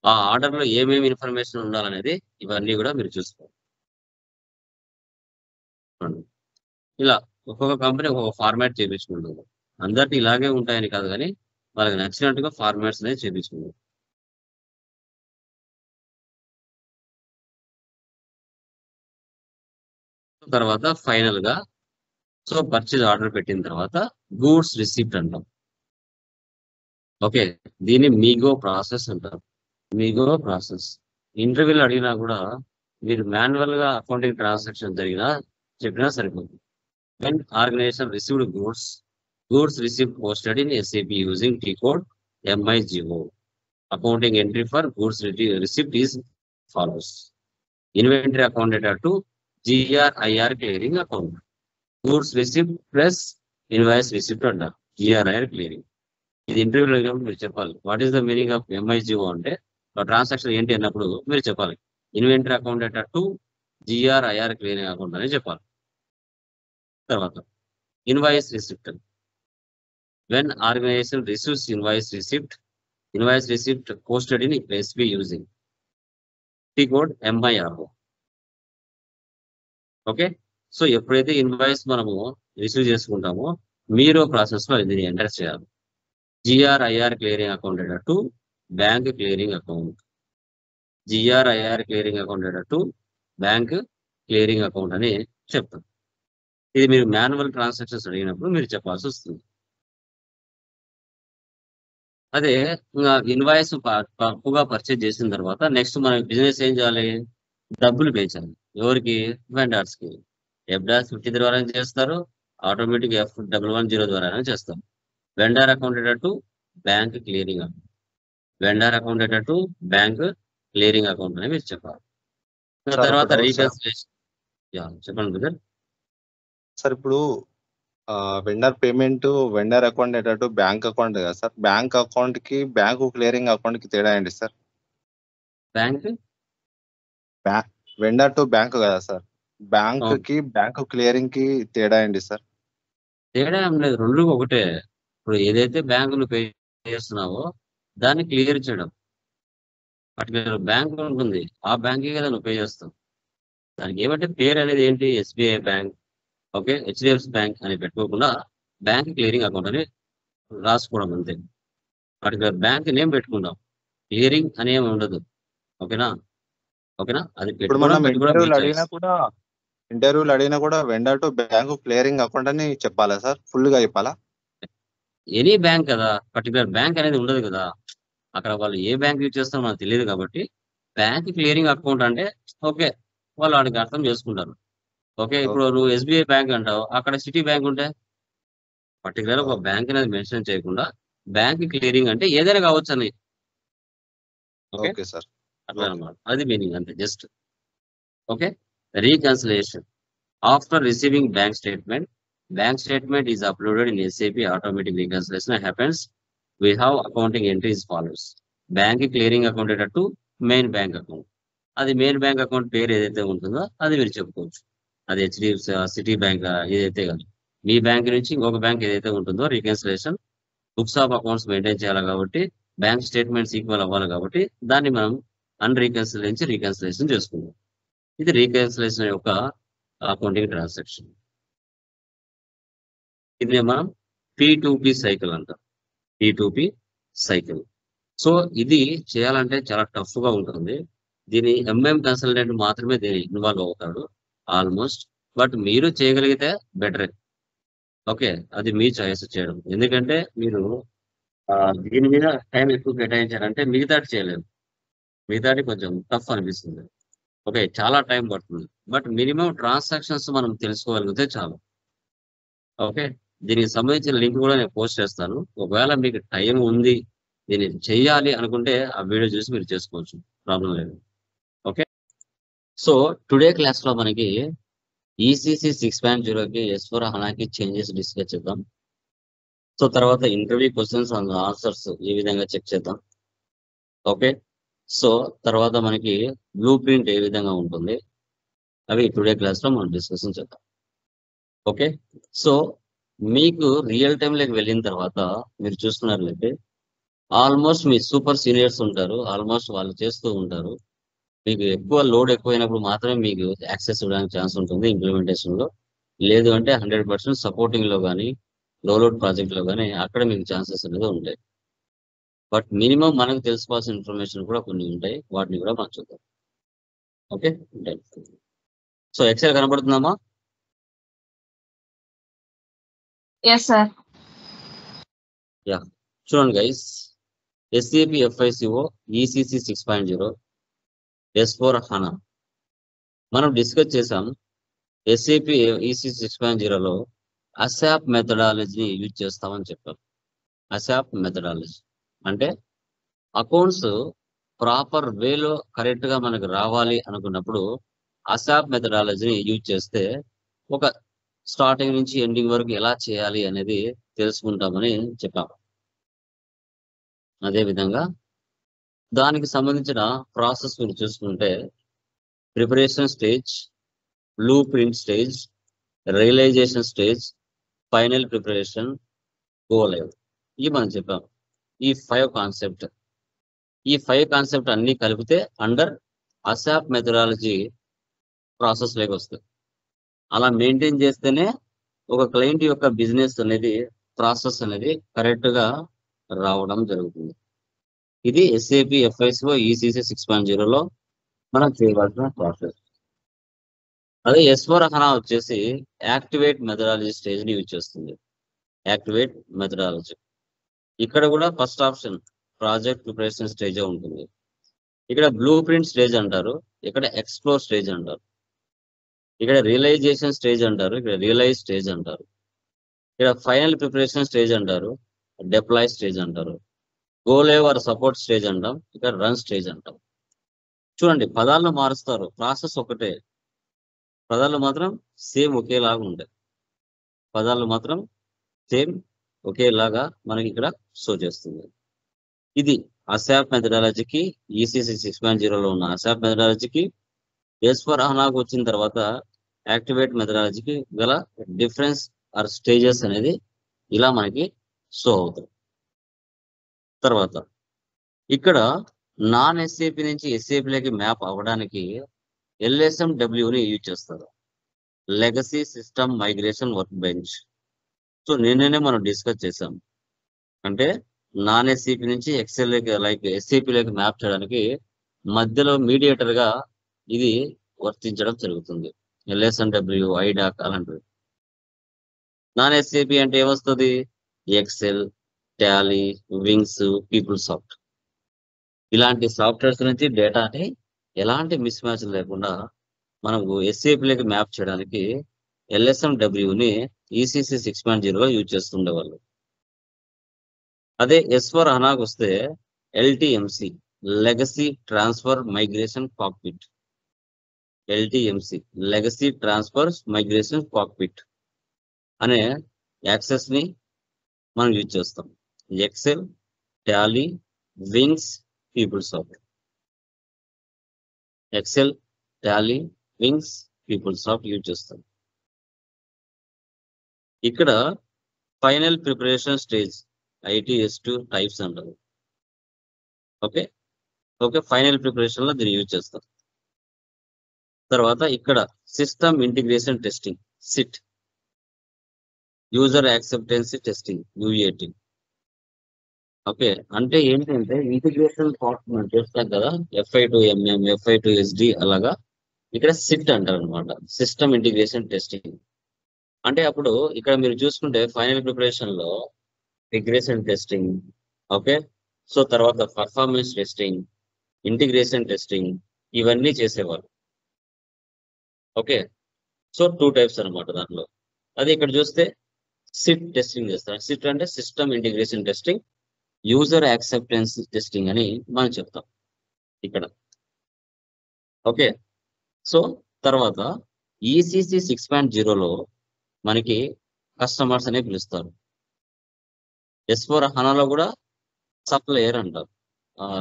ఆ order లో ఏమేమి ఇన్ఫర్మేషన్ ఉండాలనేది ఇవన్నీ కూడా మీరు చూసుకోవాలి. ఇలా ఒక్కొక్క కంపెనీ ఒక్కొక్క ఫార్మాట్ చేపించుకుంటుంది. అందరికి ఇలాగే ఉంటాయని కాదు, కానీ వాళ్ళకి నచ్చినట్టుగా ఫార్మాట్స్ అనేది చేపించుకుంటుంది. తర్వాత ఫైనల్ గా సో పర్చేజ్ ఆర్డర్ పెట్టిన తర్వాత గూడ్స్ రిసీప్ట్ అంటాం. ఓకే, దీన్ని మీగో ప్రాసెస్ అంటారు. మీగో ప్రాసెస్ ఇంటర్వ్యూలో అడిగినా కూడా మీరు మాన్యువల్ గా అకౌంటింగ్ ట్రాన్సాక్షన్ జరిగినా చెప్పినా సరిపోతుంది. When organization received goods receipt posted in SAP using T code MIGO. Accounting entry for goods receipt is follows. Inventory account డేటా to GRIR clearing account. Goods receipt plus invoice receipt అంటారు, GRIR clearing. ఇది ఇంటర్వ్యూలో అడిగినప్పుడు మీరు చెప్పాలి what is the meaning of MIGO అంటే transaction ఏంటి అన్నప్పుడు మీరు చెప్పాలి ఇన్వెంటరీ అకౌంట్ డేటా టు GRIR క్లియరింగ్ అకౌంట్ అని చెప్పాలి. తర్వాత invoice receipt. When organization receives invoice receipt posted in SAP using T code MIRO. Okay, so ఎప్పుడైతే ఇన్వాయిస్ మనము రిసీవ్ చేసుకుంటామో మీరు ప్రాసెస్ లో ఇది ఎంటర్ చేయాలి. GRIR క్లియరింగ్ అకౌంట్ డేటా to bank clearing account. GRIR clearing account డేటా టు బ్యాంక్ క్లియరింగ్ అకౌంట్ అని చెప్తాం. ఇది మీరు మాన్యువల్ ట్రాన్సాక్షన్స్ అడిగినప్పుడు మీరు చెప్పాల్సి వస్తుంది. అదే ఇన్వాయిస్ తప్పుగా పర్చేజ్ చేసిన తర్వాత నెక్స్ట్ మన బిజినెస్ ఏం చేయాలి? డబ్బులు పే చేయాలి. ఎవరికి? వెండర్స్ కి. F-50 ద్వారా చేస్తారు, ఆటోమేటిక్ F110 ద్వారా చేస్తారు. వెండర్ అకౌంట్ డేటా to bank clearing account. Vendor account డేటా టు బ్యాంక్ క్లియరింగ్ అకౌంట్ అని మీరు చెప్పాలి. తర్వాత రీకన్సిలేషన్. చెప్పండి బ్రదర్. సార్ ఇప్పుడు వెండర్ పేమెంట్ వెండర్ అకౌంట్ ఏంటంటే బ్యాంక్ అకౌంట్ కదా సార్, బ్యాంక్ అకౌంట్ కి బ్యాంకు క్లియరింగ్ అకౌంట్ కి తేడా ఏంటి sir? Bank vendor to bank కదా సార్, బ్యాంక్ కి బ్యాంకు క్లియరింగ్ కి తేడా ఏంటి సార్? తేడా ఏం లేదు, రెండు ఒకటే. ఇప్పుడు ఏదైతే బ్యాంకులు పే చేస్తున్నావో దాన్ని క్లియర్ చేయడం. పర్టికులర్ బ్యాంక్ ఉంటుంది, ఆ బ్యాంకే కదా నువ్వు పే చేస్తావు. దానికి ఏమంటే పేరు అనేది ఏంటి, SBI bank, okay, HDFC bank అని పెట్టుకోకుండా బ్యాంక్ క్లియరింగ్ అకౌంట్ అని రాసుకోవడం అంతే. పర్టికులర్ బ్యాంక్ నేమ్ పెట్టుకుందాం, క్లియరింగ్ అనేమి ఉండదు. ఓకేనా? అది ఇప్పుడు మనం ఇంటర్వ్యూలు అడిగినా కూడా vendor to bank clearing account అని చెప్పాలా సార్? ఫుల్ గా చెప్పాలా? ఎనీ బ్యాంక్ కదా, పర్టికులర్ బ్యాంక్ అనేది ఉండదు కదా. అక్కడ వాళ్ళు ఏ బ్యాంక్ యూజ్ చేస్తారో మనకు తెలియదు కాబట్టి బ్యాంక్ క్లియరింగ్ అకౌంట్ అంటే ఓకే, వాళ్ళు వాడికి అర్థం చేసుకుంటారు. ఓకే, ఇప్పుడు నువ్వు ఎస్బీఐ బ్యాంక్ అంటావు, అక్కడ సిటీ బ్యాంక్ ఉంటే పర్టికులర్ ఒక బ్యాంక్ అనేది మెన్షన్ చేయకుండా బ్యాంక్ క్లియరింగ్ అంటే ఏదైనా కావచ్చు అని. ఓకే సార్, అట్లా అన్నమాట, అది మీనింగ్ అంతే just. Okay, reconciliation after receiving bank statement is uploaded in SAP. Automatic reconciliation happens. We have accounting entries follows. Bank clearing account to main bank account. అది main bank account పేరు ఏదైతే ఉంటుందో అది మీరు చెప్పుకోవచ్చు. అది హెచ్డిఎఫ్సి సిటీ బ్యాంక్ ఏదైతే కానీ మీ బ్యాంక్ నుంచి ఇంకొక బ్యాంక్ ఏదైతే ఉంటుందో reconciliation books of accounts maintain చేయాలి కాబట్టి బ్యాంక్ స్టేట్మెంట్స్ ఈక్వల్ అవ్వాలి కాబట్టి దాన్ని మనం అన్రీకన్సిల్ నుంచి రీకన్సిలేషన్ చేసుకుందాం. ఇది రీకన్సిలేషన్ యొక్క అకౌంటింగ్ ట్రాన్సాక్షన్. ఇది మనం P2P సైకిల్ అంటాం, P2P సైకిల్. సో ఇది చేయాలంటే చాలా టఫ్ గా ఉంటుంది. దీని ఎంఎం కన్సల్టెంట్ మాత్రమే దీన్ని ఇన్వాల్వ్ అవుతాడు ఆల్మోస్ట్. బట్ మీరు చేయగలిగితే బెటరే. ఓకే, అది మీ చాయిస్ చేయడం. ఎందుకంటే మీరు దీని మీద టైం ఎక్కువ కేటాయించారంటే మిగతాటి చేయలేరు. మిగతాటి కొంచెం టఫ్ అనిపిస్తుంది. ఓకే, చాలా టైం పడుతుంది. బట్ మినిమం ట్రాన్సాక్షన్స్ మనం తెలుసుకోగలిగితే చాలు. ఓకే, దీనికి సంబంధించిన లింక్ కూడా నేను పోస్ట్ చేస్తాను. ఒకవేళ మీకు టైం ఉంది దీన్ని చెయ్యాలి అనుకుంటే ఆ వీడియో చూసి మీరు చేసుకోవచ్చు, ప్రాబ్లం లేదు. ఓకే, సో టుడే క్లాస్ లో మనకి ఈసీసీ 6.0కి S/4HANAకి చేంజెస్ డిస్కస్ చేద్దాం. సో తర్వాత ఇంటర్వ్యూ క్వశ్చన్స్ అండ్ ఆన్సర్స్ ఈ విధంగా చెక్ చేద్దాం. ఓకే, సో తర్వాత మనకి బ్లూ ప్రింట్ ఏ విధంగా ఉంటుంది అవి టుడే క్లాస్ లో మనం డిస్కషన్ చేద్దాం. ఓకే, సో మీకు రియల్ టైంలోకి వెళ్ళిన తర్వాత మీరు చూస్తున్నట్లయితే ఆల్మోస్ట్ మీ సూపర్ సీనియర్స్ ఉంటారు, ఆల్మోస్ట్ వాళ్ళు చేస్తూ ఉంటారు. మీకు ఎక్కువ లోడ్ ఎక్కువైనప్పుడు మాత్రమే మీకు యాక్సెస్ ఇవ్వడానికి ఛాన్స్ ఉంటుంది ఇంప్లిమెంటేషన్ లో. లేదు అంటే 100% సపోర్టింగ్ లో కానీ లో లోడ్ ప్రాజెక్ట్ లో కానీ అక్కడ మీకు ఛాన్సెస్ అనేది ఉంటాయి. బట్ మినిమం మనకు తెలుసుకోవాల్సిన ఇన్ఫర్మేషన్ కూడా కొన్ని ఉంటాయి, వాటిని కూడా మనం చూద్దాం. ఓకే, సో ఎక్సెల్ కనబడుతుందమ్మా? Yes, sir. యా, చూడండి guys, SAP FICO ECC 6.0 S/4HANA మనం డిస్కస్ చేసాం. SAP ECC 6.0లో అసాప్ మెథడాలజీని యూజ్ చేస్తామని చెప్పాం. అసాప్ మెథడాలజీ అంటే అకౌంట్స్ ప్రాపర్ వేలో కరెక్ట్ గా మనకు రావాలి అనుకున్నప్పుడు అసాప్ మెథడాలజీని యూజ్ చేస్తే ఒక స్టార్టింగ్ నుంచి ఎండింగ్ వరకు ఎలా చేయాలి అనేది తెలుసుకుంటామని చెప్పాము. అదేవిధంగా దానికి సంబంధించిన ప్రాసెస్ మీరు చూసుకుంటే preparation stage, blueprint stage, realisation stage, final preparation, go live, ఇవి మనం చెప్పాము. ఈ 5 కాన్సెప్ట్ అన్ని కలిపితే అండర్ అసాప్ మెథడాలజీ ప్రాసెస్ లోకి వస్తుంది. అలా మెయింటైన్ చేస్తేనే ఒక క్లయింట్ యొక్క బిజినెస్ అనేది ప్రాసెస్ అనేది కరెక్ట్ గా రావడం జరుగుతుంది. ఇది SAP FICO ECC 6.0లో మనం చేయవలసిన ప్రాసెస్. అదే S/4HANA వచ్చేసి యాక్టివేట్ మెథడాలజీ స్టేజ్ ని యూజ్ చేస్తుంది. యాక్టివేట్ మెథడాలజీ ఇక్కడ కూడా first option project preparation stage ఉంటుంది. ఇక్కడ బ్లూ ప్రింట్ స్టేజ్ అంటారు, ఇక్కడ ఎక్స్ప్లోర్ స్టేజ్ అంటారు, ఇక్కడ రియలైజేషన్ స్టేజ్ అంటారు, ఇక్కడ రియలైజ్ స్టేజ్ అంటారు, ఇక్కడ ఫైనల్ ప్రిపరేషన్ స్టేజ్ అంటారు, డిప్లాయ్ స్టేజ్ అంటారు, go live are support stage అంటాం, ఇక్కడ రన్ స్టేజ్ అంటాం. చూడండి, పదాలను మారుస్తారు, ప్రాసెస్ ఒకటే, పదాలు మాత్రం సేమ్ ఒకేలాగా ఉంటాయి. పదాలు మాత్రం సేమ్ ఒకేలాగా మనకి ఇక్కడ షో చేస్తుంది. ఇది అసాప్ మెథడాలజీకి ఈసీసీ 6.0లో ఉన్న అసాప్ మెథడాలజీకి S/4HANAకు వచ్చిన తర్వాత యాక్టివేట్ మెథడాలజీకి గల డిఫరెన్స్ ఆర్ స్టేజెస్ అనేది ఇలా మనకి షో అవుతాయి. తర్వాత ఇక్కడ నాన్ ఎస్ఏపి నుంచి ఎస్ఏపిలోకి మ్యాప్ అవ్వడానికి LSMWని యూజ్ చేస్తారు, legacy system migration workbench. So నిన్ననే మనం డిస్కస్ చేసాం. అంటే నాన్ ఎస్ఏపి నుంచి లైక్ ఎస్ఏపిలోకి మ్యాప్ చేయడానికి మధ్యలో మీడియేటర్ గా ఇది వర్తించడం జరుగుతుంది. LSMW, ఐడాక్ అలాంటివి. నాన్ ఎస్ఏపి అంటే ఏమొస్తుంది? Excel, Tally, Wings, PeopleSoft ఇలాంటి సాఫ్ట్వేర్స్ నుంచి డేటాని ఎలాంటి మిస్ మ్యాచ్ లేకుండా మనకు ఎస్ఏపిలోకి మ్యాప్ చేయడానికి LSMWని ఈసీసీ 6.0లో యూజ్ చేస్తుండేవాళ్ళు. అదే S/4HANAకు వస్తే LTMC, legacy transfer migration cockpit. LTMC, legacy transfer migration cockpit అనే యాక్సెస్ ని మనం యూజ్ చేస్తాం. Excel, Tally, Wings, PeopleSoft. Excel, Tally, Wings, PeopleSoft use చేస్తాం. ఇక్కడ final preparation stage ITS2 types అంటారు. ఓకే ఓకే ఫైనల్ ప్రిపరేషన్ లో దీన్ని use చేస్తాం. తర్వాత ఇక్కడ system integration testing, SIT, user acceptancy testing, UAT. Okay అంటే ఏంటంటే ఇంటిగ్రేషన్ పార్ట్ మనం చేస్తాం కదా, FI2MM, FI2SD అలాగా ఇక్కడ సిట్ అంటారు అనమాట, సిస్టమ్ ఇంటిగ్రేషన్ టెస్టింగ్. అంటే అప్పుడు ఇక్కడ మీరు చూసుకుంటే ఫైనల్ ప్రిపరేషన్ లో రిగ్రెషన్ టెస్టింగ్, ఓకే, సో తర్వాత పర్ఫార్మెన్స్ టెస్టింగ్, ఇంటిగ్రేషన్ టెస్టింగ్ ఇవన్నీ చేసేవారు. ఓకే సో 2 టైప్స్ అనమాట దాంట్లో. అది ఇక్కడ చూస్తే సిట్ టెస్టింగ్ చేస్తారు. సిట్ అంటే system integration testing, user acceptance testing అని మనం చెప్తాం ఇక్కడ. ఓకే సో తర్వాత ఈసీసీ 6.0లో మనకి కస్టమర్స్ అనే పిలుస్తారు. S/4HANAలో కూడా సప్లయర్ అంటారు.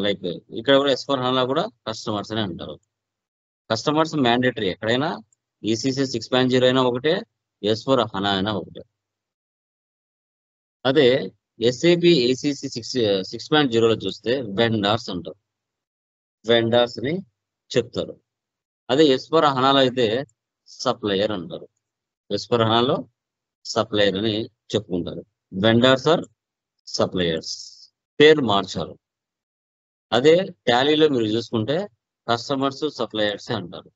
లైక్ ఇక్కడ కూడా S/4HANAలో కూడా కస్టమర్స్ అని అంటారు. కస్టమర్స్ మ్యాండేటరీ ఎక్కడైనా, ఈసీసీ 6.0 అయినా ఒకటే, S/4HANA అయినా ఒకటే. అదే ఎస్ఏపి ఏసీసీ 6.0లో చూస్తే వెండార్స్ అంటారు, వెండార్స్ అని చెప్తారు. అదే S/4HANAలో అయితే సప్లయర్ అంటారు. S/4HANAలో సప్లయర్ అని చెప్పుకుంటారు. వెండార్స్ ఆర్ సప్లయర్స్, పేరు మార్చారు. అదే టాలీలో మీరు చూసుకుంటే కస్టమర్స్ సప్లయర్స్ అంటారు.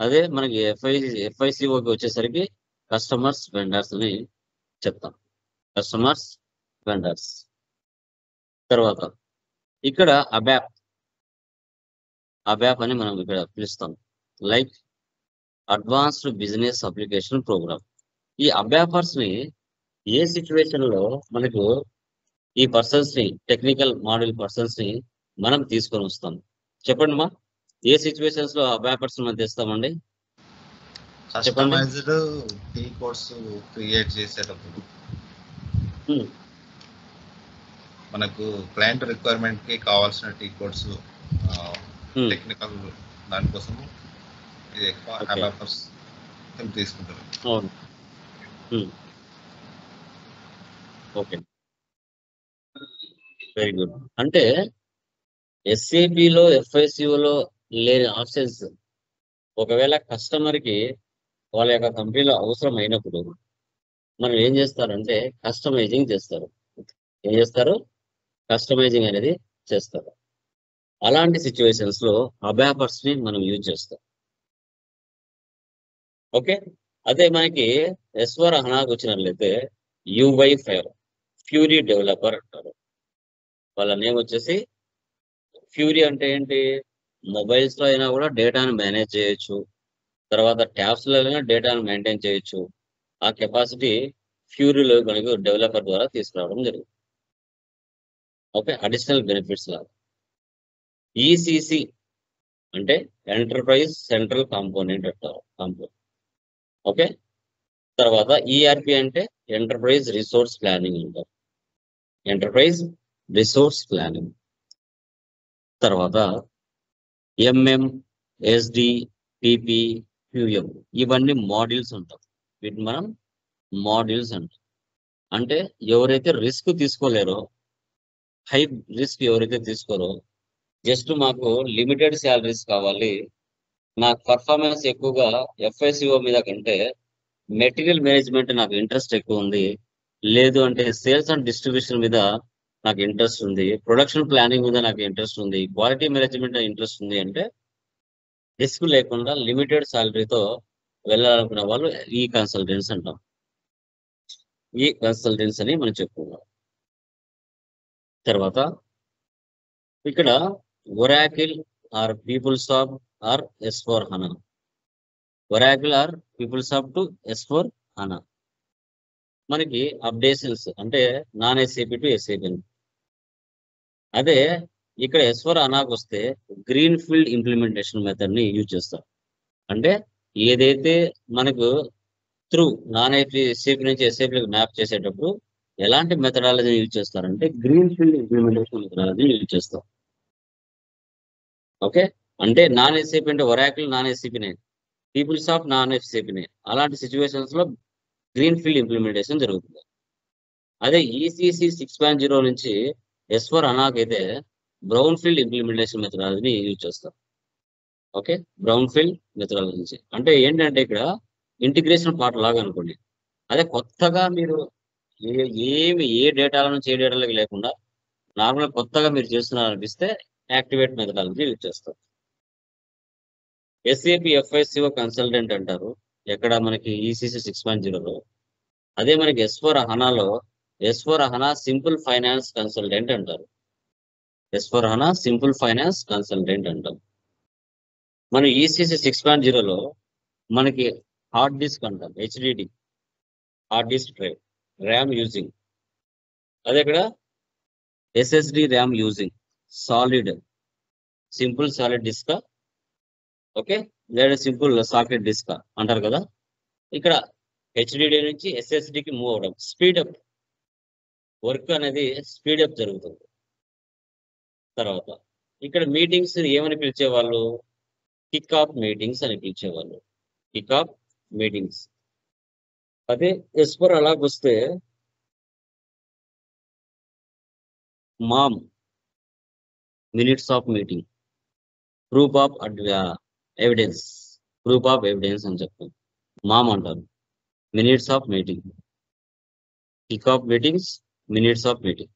అదే మనకి FICOకి వచ్చేసరికి కస్టమర్స్ వెండర్స్ అని చెప్తాం, కస్టమర్స్ వెండర్స్. తర్వాత ఇక్కడ అబ్యాప్ అని మనం ఇక్కడ పిలుస్తాం, like advanced business application program. ఈ అబ్యాపర్స్ ని ఏ సిచ్యువేషన్ లో మనకు ఈ పర్సన్స్ ని, టెక్నికల్ మోడల్ పర్సన్స్ ని మనం తీసుకొని వస్తాం? చెప్పండి మా, ఏ సిచ్యువేషన్స్ లో అబ్యాపర్స్ మనం తెస్తామండి? కస్టమైజ్డ్ టీ కోడ్స్ క్రియేట్ చేసేటప్పుడు మనకు క్లయింట్ రిక్వైర్మెంట్ కి కావాల్సిన టీ కోడ్స్, టెక్నికల్ దానికోసం ఇది ఎక్కువ అబ్యాపర్స్ తీసుకుంటారు. అవును, ఓకే, వెరీ గుడ్. అంటే ఎస్ఏపిలో FICOలో లేని ఆప్షన్స్ ఒకవేళ కస్టమర్ కి వాళ్ళ యొక్క కంపెనీలో అవసరం అయినప్పుడు మనం ఏం చేస్తారంటే కస్టమైజింగ్ చేస్తారు. ఏం చేస్తారు? కస్టమైజింగ్ అనేది చేస్తారు. అలాంటి సిచ్యువేషన్స్ లో అబ్యాపర్స్ ని మనం యూజ్ చేస్తాం. ఓకే, అదే మనకి S/4HANAకు వచ్చినట్లయితే UI5 ఫ్యూరీ డెవలపర్ అంటారు. వాళ్ళ నేమ్ వచ్చేసి ఫ్యూరీ. అంటే ఏంటి? మొబైల్స్ లో అయినా కూడా డేటాను మేనేజ్ చేయొచ్చు, తర్వాత ట్యాబ్స్ లో అయినా డేటాను మెయింటైన్ చేయొచ్చు. ఆ కెపాసిటీ ఫ్యూరీలో మనకు డెవలపర్ ద్వారా తీసుకురావడం జరిగింది. ఓకే, అడిషనల్ బెనిఫిట్స్ లాగా. ఈసీసీ అంటే ఎంటర్ప్రైజ్ సెంట్రల్ కాంపోనెంట్ అంటారు, కాంపోనెంట్. ఓకే, తర్వాత ఈఆర్పి అంటే ఎంటర్ప్రైజ్ రిసోర్స్ ప్లానింగ్ అంటారు. Enterprise resource planning. తర్వాత ఎంఎం, ఎస్డి, పిపి, క్యూఎం ఇవన్నీ మాడ్యూల్స్ అంటాం. వీటిని మనం మాడ్యూల్స్ అంటాం. అంటే ఎవరైతే రిస్క్ తీసుకోలేరో, హై రిస్క్ ఎవరైతే తీసుకోరో, జస్ట్ మాకు లిమిటెడ్ శాలరీస్ కావాలి, నాకు పర్ఫార్మెన్స్ ఎక్కువగా ఎఫ్ఐసిఓ మీద కంటే మెటీరియల్ మేనేజ్మెంట్ నాకు ఇంట్రెస్ట్ ఎక్కువ ఉంది, లేదు అంటే సేల్స్ అండ్ డిస్ట్రిబ్యూషన్ మీద నాకు ఇంట్రెస్ట్ ఉంది, ప్రొడక్షన్ ప్లానింగ్ మీద నాకు ఇంట్రెస్ట్ ఉంది, క్వాలిటీ మేనేజ్మెంట్ ఇంట్రెస్ట్ ఉంది అంటే రిస్క్ లేకుండా లిమిటెడ్ శాలరీతో వెళ్ళాలనుకున్న వాళ్ళు ఈ కన్సల్టెంట్స్ అంటాం. ఈ కన్సల్టెంట్స్ అని మనం చెప్పుకున్నాం. తర్వాత ఇక్కడ Oracle or PeopleSoft or S/4HANA. Oracle or PeopleSoft to S/4HANA. మనకి అప్డేషన్స్ అంటే నాన్ ఎస్ఏపి టు ఎస్ఏపి. అదే ఇక్కడ S/4HANAకి వస్తే గ్రీన్ ఫీల్డ్ ఇంప్లిమెంటేషన్ మెథడ్ ని యూజ్ చేస్తాం. అంటే ఏదైతే మనకు త్రూ నాన్ ఎస్ఏపి నుంచి ఎస్ఏపీకి మ్యాప్ చేసేటప్పుడు ఎలాంటి మెథడాలజీ యూజ్ చేస్తారంటే green field implementation methodology use చేస్తాం. ఓకే, అంటే నాన్ ఎస్ఏపి అంటే ఒరాకిల్ నాన్ ఎస్ఏపినే, పీపుల్సాఫ్ట్ నాన్ ఎస్ఏపినే. అలాంటి సిచ్యువేషన్స్ లో గ్రీన్ ఫీల్డ్ ఇంప్లిమెంటేషన్ జరుగుతుంది. అదే ఈసీసీ 6.0 నుంచి S/4HANAకి అయితే బ్రౌన్ ఫీల్డ్ ఇంప్లిమెంటేషన్ మెథడాలజీని యూజ్ చేస్తాం. ఓకే, బ్రౌన్ ఫీల్డ్ మెథడాలజీ నుంచి అంటే ఏంటంటే ఇక్కడ ఇంటిగ్రేషన్ పార్ట్ లాగా అనుకోండి. అదే కొత్తగా మీరు ఏ డేటాల నుంచి ఏ డేటాలకి లేకుండా నార్మల్ కొత్తగా మీరు చేస్తున్నారనిపిస్తే యాక్టివేట్ మెథడాలజీ యూజ్ చేస్తాం. ఎస్ఏపి ఎఫ్ఐసిఓ కన్సల్టెంట్ అంటారు ఎక్కడ మనకి ఈసీసీ 6.0లో. అదే మనకి S/4HANAలో S/4HANA సింపుల్ ఫైనాన్స్ కన్సల్టెంట్ అంటారు. S/4HANA సింపుల్ ఫైనాన్స్ కన్సల్టెంట్ అంటాం. మన ఈసీసీ 6.0లో మనకి హార్డ్ డిస్క్ అంటాం, HDD hard disk drive, RAM using. అదే ఇక్కడ SSD RAM using, solid simple solid disk, okay, లేదా సింపుల్ సాకెట్ డిస్క్ అంటారు కదా. ఇక్కడ హెచ్డిడి నుంచి ఎస్ఎస్డికి మూవ్ అవడం, స్పీడప్ వర్క్ అనేది స్పీడప్ జరుగుతుంది. తర్వాత ఇక్కడ మీటింగ్స్ ఏమని పిలిచేవాళ్ళు, కిక్ ఆఫ్ మీటింగ్స్ అని పిలిచేవాళ్ళు, కిక్ ఆఫ్ మీటింగ్స్. అదే S/4HANAకి వస్తే MoM, minutes of meeting, proof of evidence, proof of evidence అని చెప్తాం. మామ్ అంటారు, minutes of meeting, kick off meetings, minutes of meeting.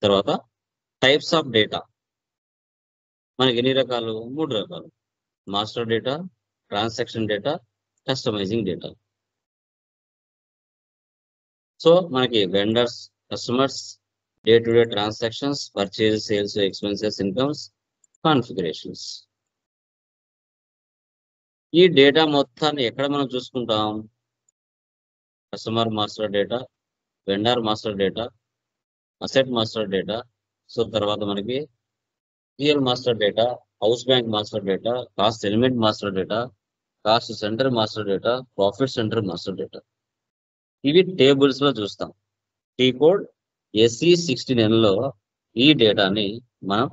తర్వాత టైప్స్ ఆఫ్ డేటా మనకి ఎన్ని రకాలు, 3 రకాలు. Master data, transaction data, customising data. So మనకి vendors, customers, day to day transactions, purchase, sales, expenses, incomes, configurations. ఈ data మొత్తాన్ని ఎక్కడ మనం చూసుకుంటాం, customer master data, vendor master data, asset master data. So తర్వాత మనకి real master data, house bank master data, cost element master data, cost centre master data, profit centre master data. ఇవి tables లో చూస్తాం. T code SE69లో ఈ డేటాని మనం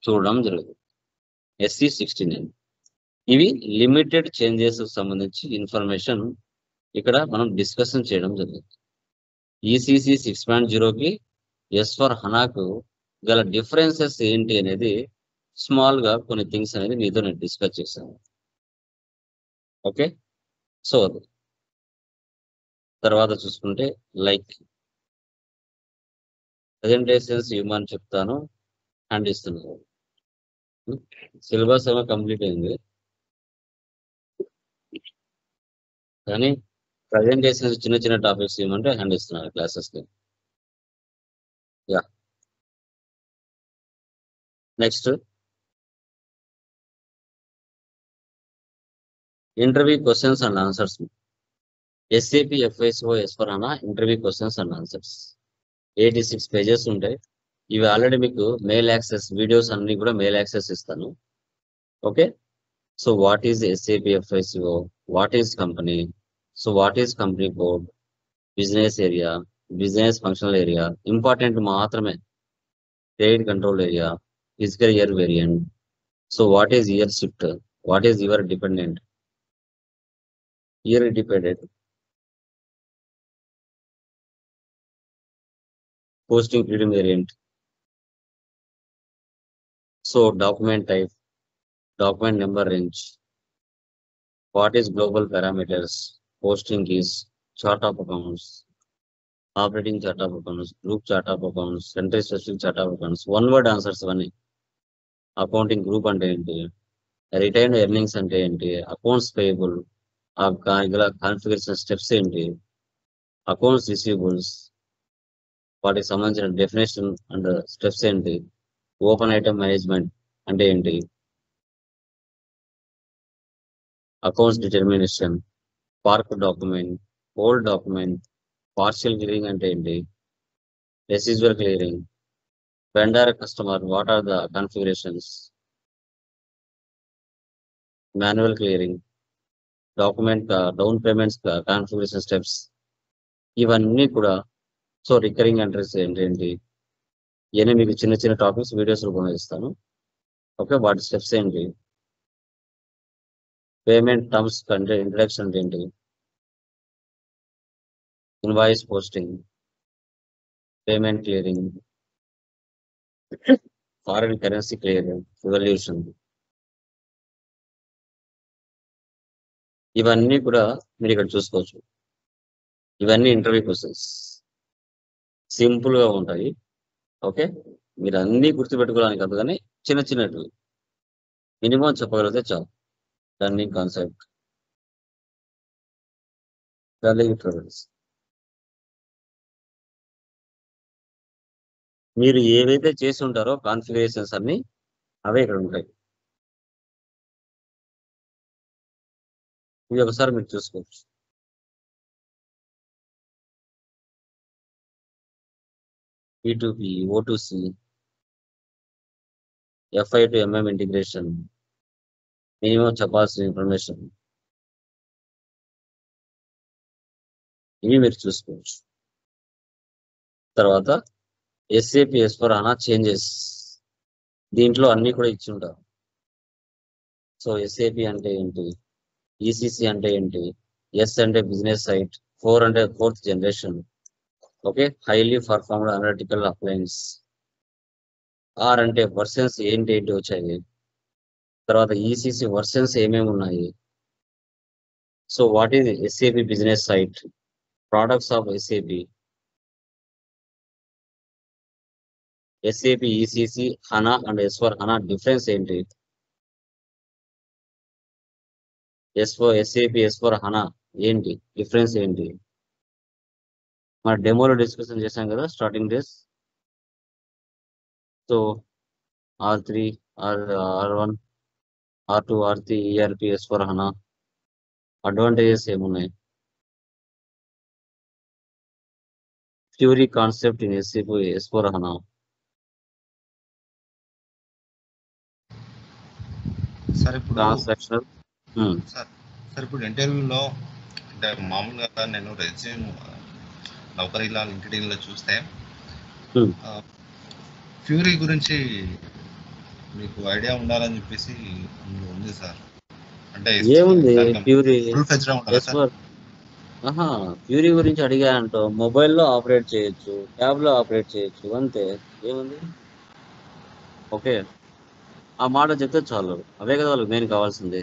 చూడడం జరుగుతుంది. SE69 ఇవి లిమిటెడ్ చేంజెస్ సంబంధించి ఇన్ఫర్మేషన్ ఇక్కడ మనం డిస్కషన్ చేయడం జరుగుతుంది. ఈసీసీ 6.0కి S/4HANAకు గల డిఫరెన్సెస్ ఏంటి అనేది స్మాల్ గా కొన్ని థింగ్స్ అనేది మీతో నేను డిస్కస్ చేశాను. ఓకే, సో తర్వాత చూసుకుంటే లైక్ ప్రజెంటేషన్స్ ఇవ్వమని చెప్తాను, హ్యాండ్ ఇస్తున్నాను. సిలబస్ ఏమో కంప్లీట్ అయింది కానీ ప్రజెంటేషన్స్ చిన్న చిన్న టాపిక్స్ ఇవ్వమంటే హ్యాండ్ ఇస్తున్నారు క్లాసెస్కి. Yeah, next interview questions and answers. SAP FICO S/4HANA interview questions and answers 86 pages ఉంటాయి. ఇవి ఆల్రెడీ మీకు మెయిల్ యాక్సెస్, వీడియోస్ అన్ని కూడా మెయిల్ యాక్సెస్ ఇస్తాను. Okay, so what is SAP FICO, what is company, so what is company code, business area, business functional area, important మాత్రమే, credit control area, physical year variant. So what is year shift, what is your dependent, year dependent, posting freedom variant. So document type, document number range, what is global parameters, posting keys, chart of accounts, operating chart of accounts, group chart of accounts, country specific chart of accounts. One word answers అవన్నీ. Accounting group అంటే ఏంటి, retained earnings అంటే ఏంటి, accounts payable configuration steps ఏంటి, accounts receivables వాటికి సంబంధించిన definition and steps ఏంటి, open item management అంటే ఏంటి, accounts determination, park document, whole document, partial clearing అంటే ఏంటి, residual clearing, vendor customer what are the configurations, manual clearing, document down payments configuration steps, ఇవన్నీ కూడా. So recurring entries ఏంటి, ఇవన్నీ మీకు చిన్న చిన్న టాపిక్స్ వీడియోస్ రూపంలో ఇస్తాను. ఓకే, వాటి స్టెప్స్ ఏంటి, పేమెంట్ టర్మ్స్ అంటే ఇంట్రడక్షన్ అంటే ఏంటి, invoice posting, payment clearing, foreign currency clearing, revolution, ఇవన్నీ కూడా మీరు ఇక్కడ చూసుకోవచ్చు. ఇవన్నీ ఇంటర్వ్యూ క్వశ్చన్స్, సింపుల్ గా ఉంటాయి. ఓకే, మీరు అన్ని గుర్తుపెట్టుకోవడానికి కాదు కానీ చిన్న చిన్నవి మినిమం చెప్పగలిగితే చాలు. లర్నింగ్ కాన్సెప్ట్, లర్నింగ్ ట్రబుల్స్, మీరు ఏవైతే చేసి ఉంటారో కాన్ఫిగరేషన్స్ అన్ని అవే ఇక్కడ ఉంటాయి. ఇవి ఒకసారి మీరు చూసుకోవచ్చు. P2P, O2C, FI to MM integration, minimum చెప్పాల్సిన ఇన్ఫర్మేషన్, ఇవి మీరు చూసుకోవచ్చు. తర్వాత SAP S/4HANA చేంజెస్, దీంట్లో అన్ని కూడా ఇచ్చి ఉంటారు. సో SAP అంటే ఏంటి, ECC అంటే ఏంటి, S అంటే బిజినెస్ సైట్, 4 అంటే 4th generation, okay, highly performed analytical appliance, R అంటే వర్షన్స్ ఏంటి వచ్చాయి, తర్వాత ECC వర్షన్స్ ఏమేమి ఉన్నాయి. So what is SAP business suite, products of SAP, SAP, ECC, HANA and S/4HANA difference ఏంటి, SAP S/4HANA ఏంటి డిఫరెన్స్ ఏంటి, మన డెమోలో డిస్కషన్ చేశాం కదా starting days. So R3, R1, R2, R3, ERP, S/4HANA advantages ఏమున్నాయి, theory concept in SAP S/4HANA, sir ఇప్పుడు transactional. Sir ఇప్పుడు ఇంటర్వ్యూలో అంటే మామూలుగా నేను రెజ్యూమ్ నౌకరీలా లింక్డ్ఇన్లో చూస్తే ఫ్యూరీ గురించి మీకు ఐడియా ఉండాలని చెప్పేసి అందులో ఉంది సార్. అంటే ఏముంది ఫ్యూరీ, ఫుల్ ఫెజ్డ్ ఉండాలి సార్. ఫ్యూరీ గురించి అడిగానంటో మొబైల్లో ఆపరేట్ చేయొచ్చు, ట్యాబ్లో ఆపరేట్ చేయొచ్చు, అంతే, ఏముంది. ఓకే, ఆ మాట చెప్తే చాలు, అవే కదా వాళ్ళకి మెయిన్ కావాల్సింది.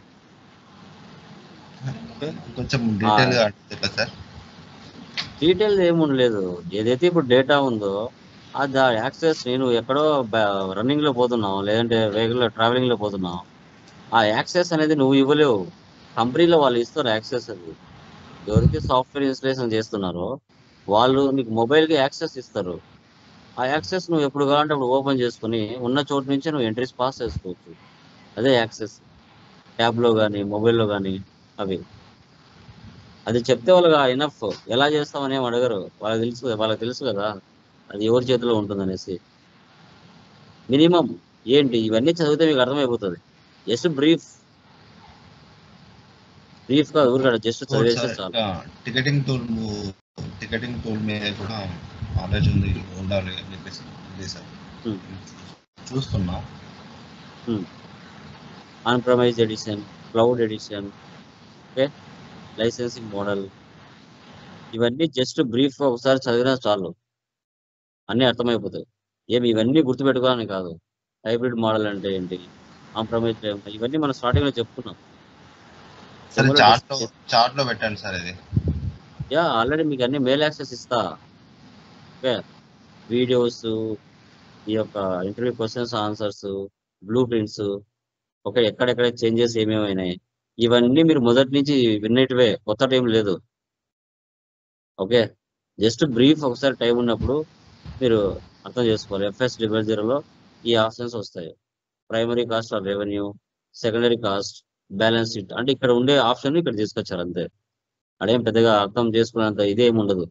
కొంచెం డీటెయిల్ గా అంటే సార్, డీటెయిల్ ఏముండలేదు. ఏదైతే ఇప్పుడు డేటా ఉందో అది యాక్సెస్, నేను ఎక్కడో రన్నింగ్ లో పోతున్నావు లేదంటే వెహికల్ ట్రావెలింగ్ లో పోతున్నావు, ఆ యాక్సెస్ అనేది నువ్వు ఇవ్వలేవు, కంపెనీలో వాళ్ళు ఇస్తారు యాక్సెస్. అది ఎవరికి సాఫ్ట్వేర్ ఇన్స్టాలేషన్ చేస్తున్నారో వాళ్ళు నీకు మొబైల్కి యాక్సెస్ ఇస్తారు. ఆ యాక్సెస్ నువ్వు ఎప్పుడు కావాలంటే అప్పుడు ఓపెన్ చేసుకుని ఉన్న చోటు నుంచి నువ్వు ఎంట్రీస్ పాస్ చేసుకోవచ్చు. అదే యాక్సెస్, ట్యాబ్లో కానీ మొబైల్లో కానీ అవి. అది చెప్తే వాళ్ళకి ఇనఫ్. ఎలా చేస్తామని ఏం అడగరు, వాళ్ళకి తెలుసు కదా అది ఎవరి చేతిలో ఉంటుంది అనేసి. మినిమం ఏంటి ఇవన్నీ చదివితే మీకు అర్థమైపోతుంది. Just brief. బ్రీఫ్ గా ఊరికాడ జస్ట్ ఇంకోటి చదివేస్తే సార్ చాలు. టికెటింగ్ టూల్ మీద కూడా నాలెడ్జ్ ఉండాలి అని చెప్పేసి ఉంది సార్. Hmm. చూస్తున్నా on premise edition, cloud edition, okay, licensing model, ఇవన్నీ జస్ట్ బ్రీఫ్ ఒకసారి చదివినా చాలు, అన్నీ అర్థమైపోతాయి. ఏమి ఇవన్నీ గుర్తుపెట్టుకోవాలని కాదు. హైబ్రిడ్ మోడల్ అంటే ఏంటి, ఆన్ ప్రమైజ్ ఇవన్నీ మనం స్టార్టింగ్ లో చెప్పుకున్నాం. సరే Demo లో చార్ట్ లో పెట్టండి సార్ ఇది. యా ఆల్రెడీ మీకు అన్ని మెయిల్ యాక్సెస్ ఇస్తా. ఓకే, వీడియోస్, ఈ యొక్క interview questions answers, blueprint, okay, ఎక్కడెక్కడ చేంజెస్ ఏమేమైనాయి, ఇవన్నీ మీరు మొదటి నుంచి విన్నటివే, కొత్త టైం లేదు. ఓకే, జస్ట్ బ్రీఫ్ ఒకసారి టైం ఉన్నప్పుడు మీరు అర్థం చేసుకోవాలి. FS 000లో ఈ ఆప్షన్స్ వస్తాయి. Primary cost or revenue, secondary cost, balance sheet, అంటే ఇక్కడ ఉండే ఆప్షన్ ఇక్కడ తీసుకొచ్చారు అంతే. అదేం పెద్దగా అర్థం చేసుకునేంత ఇదేం ఉండదు.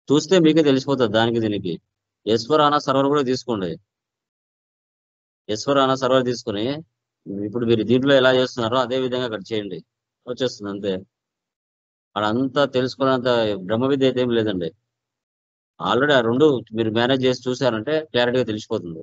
చూస్తే మీకే తెలిసిపోతుంది దానికి దీనికి. S/4HANA సర్వర్ కూడా తీసుకోండి. S/4HANA సర్వర్ తీసుకుని ఇప్పుడు మీరు దీంట్లో ఎలా చేస్తున్నారో అదే విధంగా అక్కడ చేయండి, వచ్చేస్తుంది అంతే. అక్కడ అంతా తెలుసుకునేంత బ్రహ్మ విద్య అయితే ఏం లేదండి. ఆల్రెడీ ఆ రెండు మీరు మేనేజ్ చేసి చూసారంటే క్లారిటీగా తెలిసిపోతుంది.